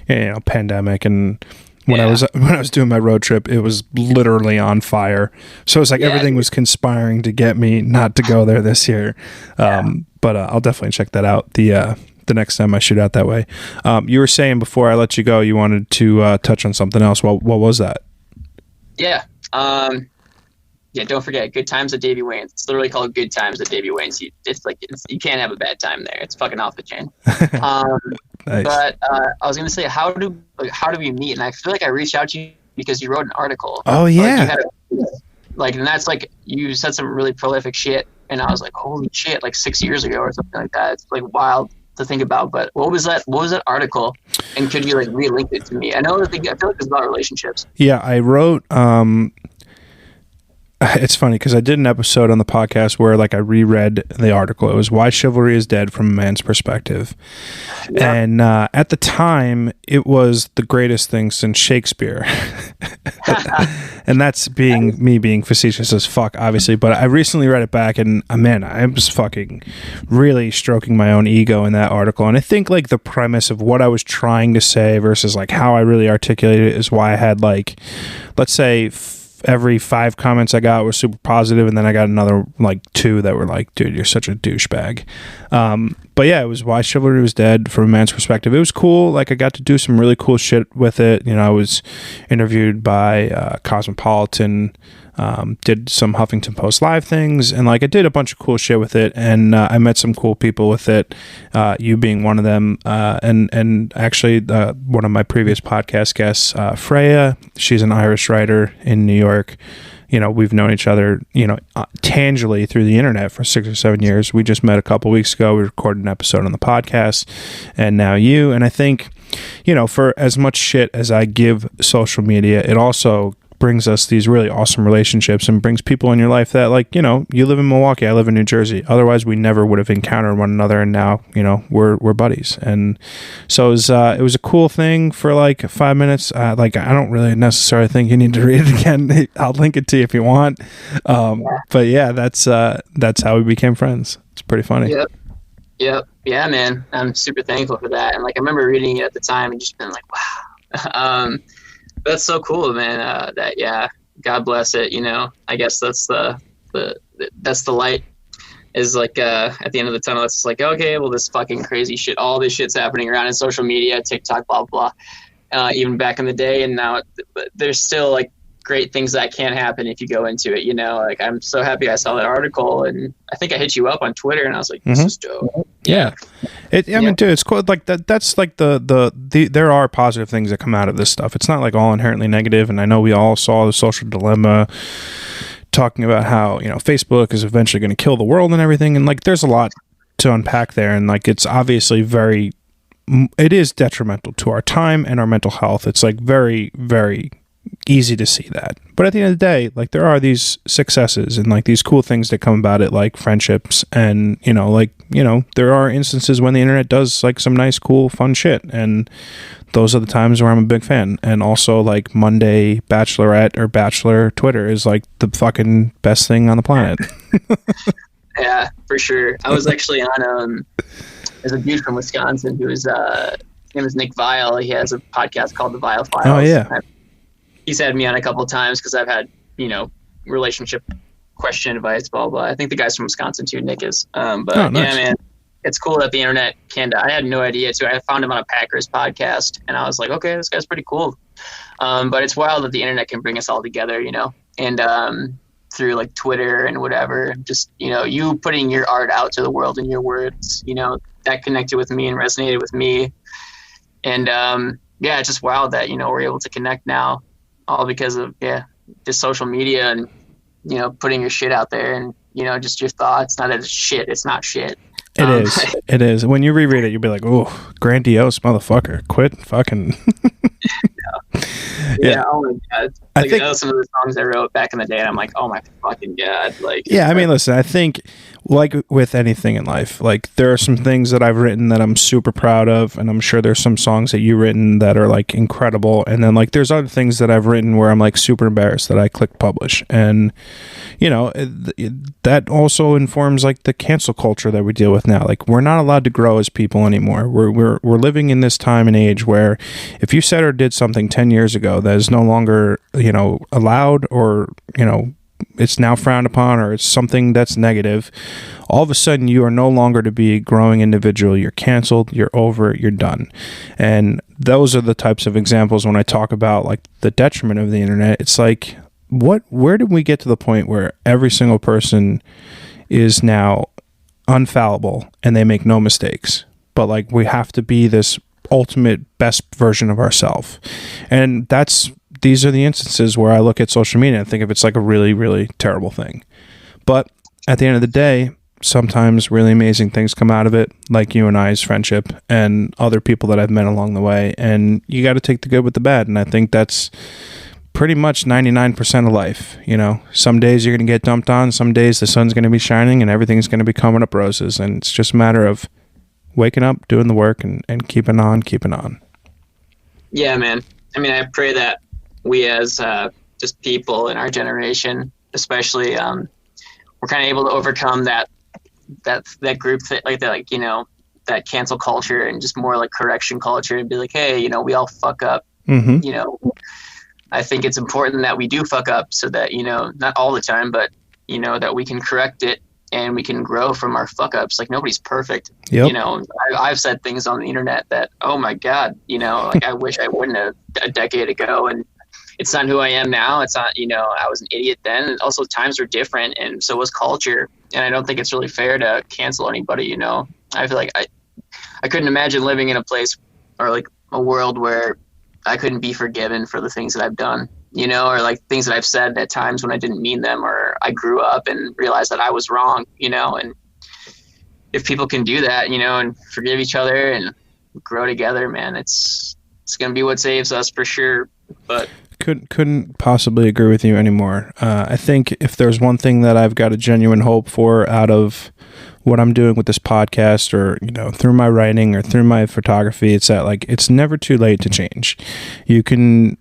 You know, pandemic, and when I was doing my road trip, it was literally on fire. So it's like everything was conspiring to get me not to go there this year. But I'll definitely check that out the next time I shoot out that way. You were saying before I let you go, you wanted to touch on something else. What was that? Yeah. Don't forget, Good Times at Davy Wayne's. It's literally called Good Times at Davy Wayne's. You can't have a bad time there. It's fucking off the chain. Nice. But I was gonna say, how do we meet? And I feel like I reached out to you because you wrote an article. Oh yeah. And that's like, you said some really prolific shit, and I was like, holy shit, like 6 years ago or something like that. It's like wild to think about. But what was that article? And could you like relink it to me? I feel like it's about relationships. Yeah, I wrote. It's funny because I did an episode on the podcast where like I reread the article. It was Why Chivalry is Dead from a Man's Perspective. Yeah. And at the time, it was the greatest thing since Shakespeare. And that's me being facetious as fuck, obviously. But I recently read it back, and man, I was fucking really stroking my own ego in that article. And I think like the premise of what I was trying to say versus like how I really articulated it is why I had like, let's say, every 5 comments I got were super positive, and then I got another like 2 that were like, dude, you're such a douchebag. But yeah, it was Why Chivalry Was Dead from a man's perspective. It was cool. Like, I got to do some really cool shit with it. You know, I was interviewed by Cosmopolitan, did some Huffington Post Live things, and like I did a bunch of cool shit with it, and I met some cool people with it, you being one of them, and actually one of my previous podcast guests, Freya. She's an Irish writer in New York. You know, we've known each other, you know, tangibly through the internet for 6 or 7 years. We just met a couple weeks ago. We recorded an episode on the podcast, and now you. And I think, you know, for as much shit as I give social media, it also brings us these really awesome relationships and brings people in your life that, like, you know, you live in Milwaukee, I live in New Jersey. Otherwise, we never would have encountered one another, and now, you know, we're buddies. And so it was a cool thing for like 5 minutes. Like, I don't really necessarily think you need to read it again. I'll link it to you if you want. But yeah, that's how we became friends. It's pretty funny. Yep. Yeah, man. I'm super thankful for that. And like, I remember reading it at the time and just been like, wow. That's so cool, man. God bless it. You know, I guess that's the light, is like at the end of the tunnel. It's like, okay, well, this fucking crazy shit, all this shit's happening around in social media, TikTok, blah blah. Even back in the day, and now there's still like great things that can happen if you go into it. You know, like, I'm so happy I saw that article, and I think I hit you up on Twitter, and I was like, this is dope. Yeah. I mean, dude, it's cool. Like that's like there are positive things that come out of this stuff. It's not like all inherently negative. And I know we all saw The Social Dilemma talking about how, you know, Facebook is eventually going to kill the world and everything. And like, there's a lot to unpack there. And like, it's obviously it is detrimental to our time and our mental health. It's like very, very easy to see that. But at the end of the day, like, there are these successes and like these cool things that come about it, like friendships, and, you know, like, you know, there are instances when the internet does like some nice, cool, fun shit, and those are the times where I'm a big fan. And also, like, Monday Bachelorette or Bachelor Twitter is like the fucking best thing on the planet. Yeah, for sure. I was actually on there's a dude from Wisconsin who is his name is Nick Vile. He has a podcast called The Vile Files. Oh yeah. He's had me on a couple of times because I've had, you know, relationship question advice, blah, blah. I think the guy's from Wisconsin too, Nick is. But nice. Yeah, man, it's cool that the internet can. I had no idea too. I found him on a Packers podcast, and I was like, okay, this guy's pretty cool. But it's wild that the internet can bring us all together, you know, and through like Twitter and whatever, just, you know, you putting your art out to the world in your words, you know, that connected with me and resonated with me. And yeah, it's just wild that, you know, we're able to connect now, all because of, just social media and, you know, putting your shit out there and, you know, just your thoughts. Not that it's shit. It's not shit. It is. It is. When you reread it, you'll be like, oh, grandiose motherfucker. Quit fucking. Yeah. Oh my God. Like, I think some of the songs I wrote back in the day, and I'm like, oh my fucking God. Like, yeah, I mean, listen, I think, like with anything in life, like, there are some things that I've written that I'm super proud of, and I'm sure there's some songs that you've written that are like incredible, and then like there's other things that I've written where I'm like super embarrassed that I clicked publish, and you know, that also informs like the cancel culture that we deal with now. Like, we're not allowed to grow as people anymore. We're living in this time and age where if you said or did something 10 years ago that is no longer, you know, allowed, or, you know, it's now frowned upon, or it's something that's negative, all of a sudden you are no longer to be a growing individual. You're canceled, you're over, you're done. And those are the types of examples when I talk about like the detriment of the internet. It's like, where did we get to the point where every single person is now unfallible and they make no mistakes, but like we have to be this ultimate best version of ourselves? And these are the instances where I look at social media and think of it's like a really, really terrible thing. But at the end of the day, sometimes really amazing things come out of it, like you and I's friendship and other people that I've met along the way. And you got to take the good with the bad. And I think that's pretty much 99% of life. You know, some days you're going to get dumped on, some days the sun's going to be shining and everything's going to be coming up roses. And it's just a matter of waking up, doing the work, and keeping on. Yeah, man. I mean, I pray that we as just people in our generation, especially, we're kind of able to overcome that group like, you know, that cancel culture and just more like correction culture, and be like, hey, you know, we all fuck up. Mm-hmm. You know, I think it's important that we do fuck up so that, you know, not all the time, but, you know, that we can correct it and we can grow from our fuck ups. Like nobody's perfect. Yep. You know, I've said things on the internet that, oh my God, you know, like I wish I wouldn't have a decade ago. And it's not who I am now. It's not, you know, I was an idiot then. And also times were different, and so was culture. And I don't think it's really fair to cancel anybody, you know. I feel like I couldn't imagine living in a place or like a world where I couldn't be forgiven for the things that I've done, you know, or like things that I've said at times when I didn't mean them, or I grew up and realized that I was wrong, you know. And if people can do that, you know, and forgive each other and grow together, man, it's going to be what saves us for sure. But couldn't possibly agree with you anymore. I think if there's one thing that I've got a genuine hope for out of what I'm doing with this podcast, or, you know, through my writing or through my photography, it's that, like, it's never too late to change. You can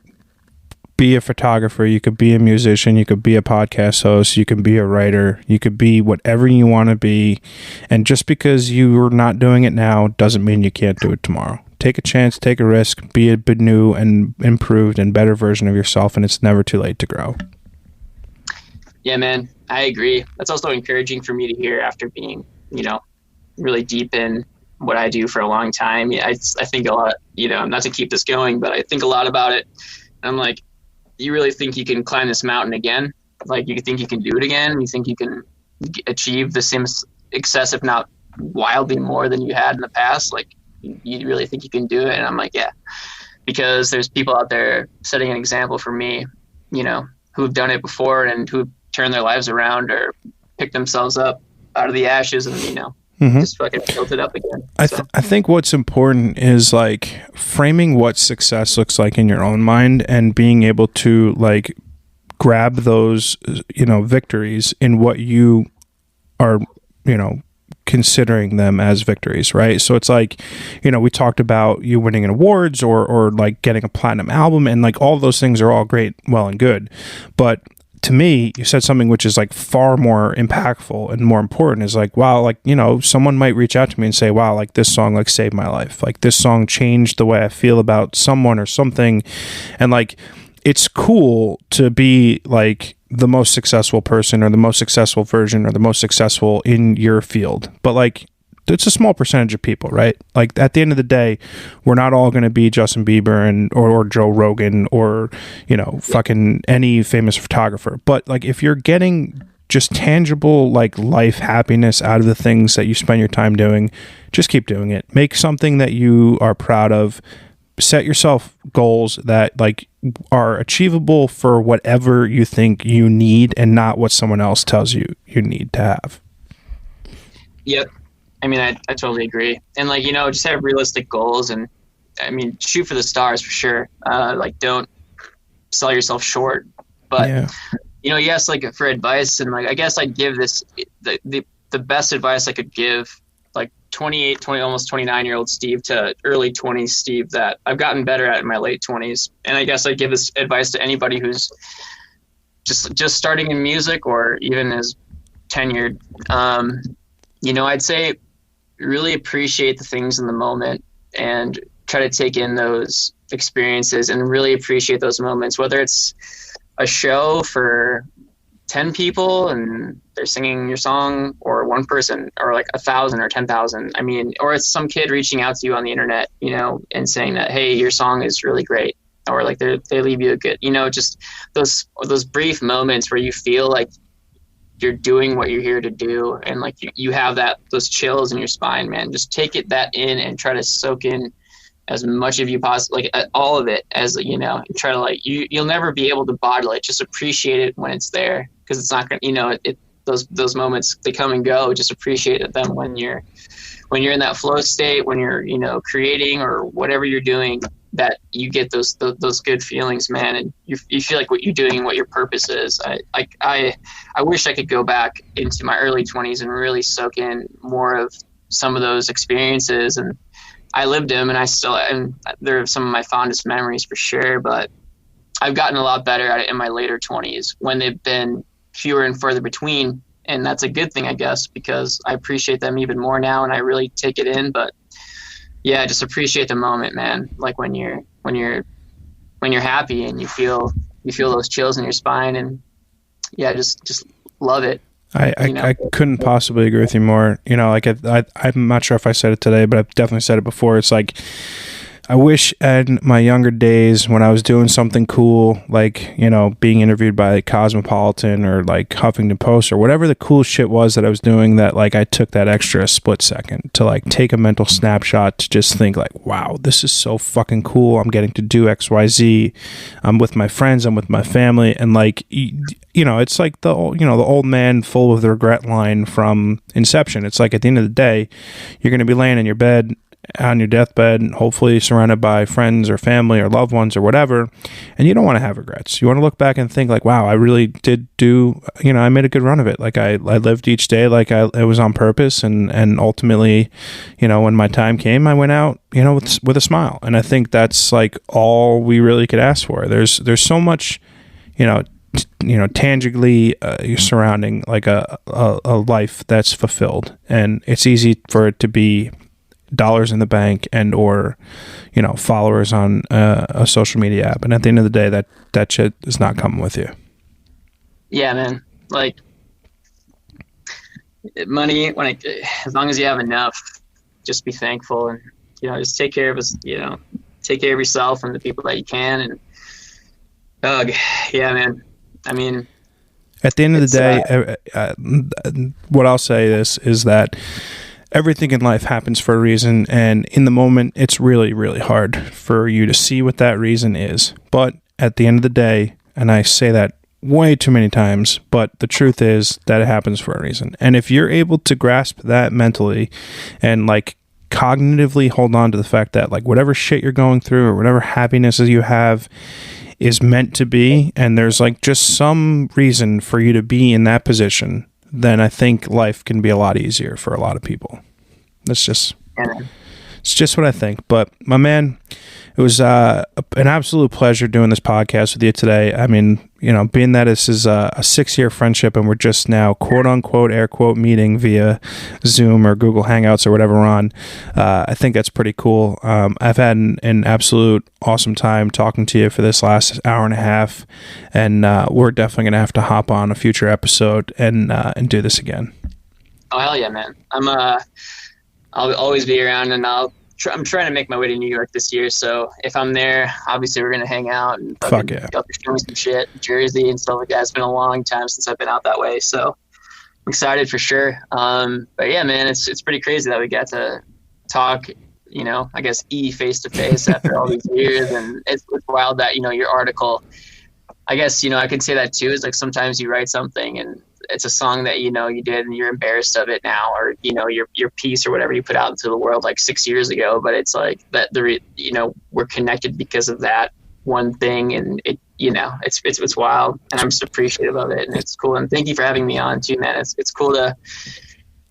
be a photographer, you could be a musician, you could be a podcast host, you could be a writer, you could be whatever you want to be. And just because you're not doing it now doesn't mean you can't do it tomorrow. Take a chance, take a risk, be a bit new and improved and better version of yourself, and it's never too late to grow. Yeah, man, I agree. That's also encouraging for me to hear after being, you know, really deep in what I do for a long time. Yeah, I think a lot, you know, not to keep this going, but I think a lot about it. I'm like, you really think you can climb this mountain again? Like, you think you can do it again? You think you can achieve the same success, if not wildly more than you had in the past? Like, you really think you can do it? And I'm like, yeah, because there's people out there setting an example for me, you know, who've done it before and who've turned their lives around or picked themselves up out of the ashes and, you know, just fucking built it up again. I think what's important is, like, framing what success looks like in your own mind and being able to, like, grab those, you know, victories in what you are, you know, considering them as victories, right? So it's like, you know, we talked about you winning an awards or like getting a platinum album, and like all those things are all great, well and good. But to me, you said something which is like far more impactful and more important, is like, wow, like, you know, someone might reach out to me and say, wow, like this song like saved my life. Like this song changed the way I feel about someone or something. And like, it's cool to be like the most successful person or the most successful version or the most successful in your field. But like, it's a small percentage of people, right? Like at the end of the day, we're not all going to be Justin Bieber and or Joe Rogan or, you know, fucking any famous photographer. But like, if you're getting just tangible like life happiness out of the things that you spend your time doing, just keep doing it. Make something that you are proud of. Set yourself goals that like are achievable for whatever you think you need and not what someone else tells you you need to have. Yep. I mean, I totally agree. And like, you know, just have realistic goals, and I mean, shoot for the stars for sure. Like, don't sell yourself short. But, yeah. You know, yes, like for advice, and like, I guess I'd give this, the best advice I could give, like 28, 20, almost 29-year-old Steve to early 20s Steve, that I've gotten better at in my late 20s. And I guess I'd give this advice to anybody who's just starting in music or even is tenured. You know, I'd say really appreciate the things in the moment and try to take in those experiences and really appreciate those moments, whether it's a show for 10 people and they're singing your song, or one person, or like 1,000 or 10,000. I mean, or it's some kid reaching out to you on the internet, you know, and saying that, hey, your song is really great. Or like they leave you a good, you know, just those brief moments where you feel like you're doing what you're here to do, and like you have those chills in your spine, man. Just take that in and try to soak in as much of you possibly, like all of it, as you know, and try to like you'll never be able to bottle it. Just appreciate it when it's there, because it's not gonna, you know, those moments, they come and go. Just appreciate them when you're in that flow state, when you're, you know, creating or whatever you're doing, that you get those good feelings, man, and you feel like what you're doing and what your purpose is. I wish I could go back into my early 20s and really soak in more of some of those experiences, and I lived them, and they're some of my fondest memories for sure. But I've gotten a lot better at it in my later 20s when they've been fewer and further between, and that's a good thing, I guess, because I appreciate them even more now and I really take it in. But yeah, just appreciate the moment, man. Like when you're happy and you feel those chills in your spine, and yeah, just love it. I couldn't possibly agree with you more. You know, like I'm not sure if I said it today, but I've definitely said it before. It's like, I wish in my younger days when I was doing something cool, like, you know, being interviewed by Cosmopolitan or like Huffington Post or whatever the cool shit was that I was doing, that like I took that extra split second to like take a mental snapshot to just think like, wow, this is so fucking cool. I'm getting to do XYZ. I'm with my friends. I'm with my family. And like, you know, it's like the old man full of the regret line from Inception. It's like at the end of the day, you're going to be laying in your bed on your deathbed, hopefully surrounded by friends or family or loved ones or whatever, and you don't want to have regrets. You want to look back and think like, wow, I really did do, you know, I made a good run of it. Like I lived each day like it was on purpose, and ultimately, you know, when my time came, I went out, you know, with a smile. And I think that's like all we really could ask for. There's so much, you know, tangibly surrounding like a life that's fulfilled, and it's easy for it to be dollars in the bank and or, you know, followers on a social media app. And at the end of the day, that shit is not coming with you. Yeah, man. Like money, as long as you have enough, just be thankful, and, you know, just take care of us, you know, take care of yourself and the people that you can. And yeah, man. I mean, at the end of the day, what I'll say is that everything in life happens for a reason, and in the moment, it's really, really hard for you to see what that reason is. But at the end of the day, and I say that way too many times, but the truth is that it happens for a reason. And if you're able to grasp that mentally and like cognitively hold on to the fact that like whatever shit you're going through or whatever happinesses you have is meant to be, and there's like just some reason for you to be in that position, then I think life can be a lot easier for a lot of people. It's just what I think. But my man, it was an absolute pleasure doing this podcast with you today. I mean, you know, being that this is a 6-year friendship and we're just now quote unquote air quote meeting via Zoom or Google Hangouts or whatever we're on, I think that's pretty cool. I've had an absolute awesome time talking to you for this last hour and a half, and we're definitely gonna have to hop on a future episode and do this again. Oh hell yeah, man! I'll always be around, and I'm trying to make my way to New York this year, so if I'm there, obviously we're gonna hang out and fuck yeah, show me some shit, Jersey and stuff like that. It's been a long time since I've been out that way, so I'm excited for sure. But yeah, man, it's pretty crazy that we got to talk, you know, I guess face to face after all these years, and it's wild that, you know, your article, I guess, you know, I can say that too, is like sometimes you write something and it's a song that, you know, you did and you're embarrassed of it now, or, you know, your piece or whatever you put out into the world like 6 years ago, but it's like that you know, we're connected because of that one thing, and it, you know, it's wild, and I'm just appreciative of it, and it's cool. And thank you for having me on too, man. It's cool to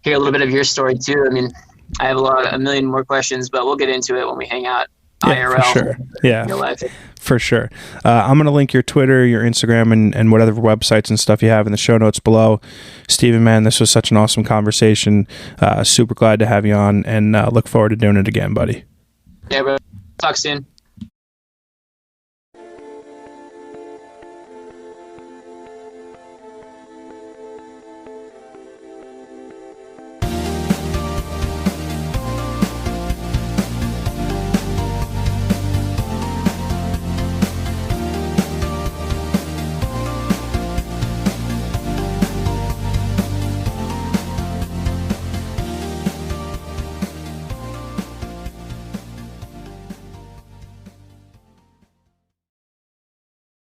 hear a little bit of your story too. I mean, I have a million more questions, but we'll get into it when we hang out. Yeah, IRL, for sure. Yeah, real life. For sure. I'm going to link your Twitter, your Instagram, and whatever websites and stuff you have in the show notes below. Steven, man, this was such an awesome conversation. Super glad to have you on, and look forward to doing it again, buddy. Yeah, bro. Talk soon.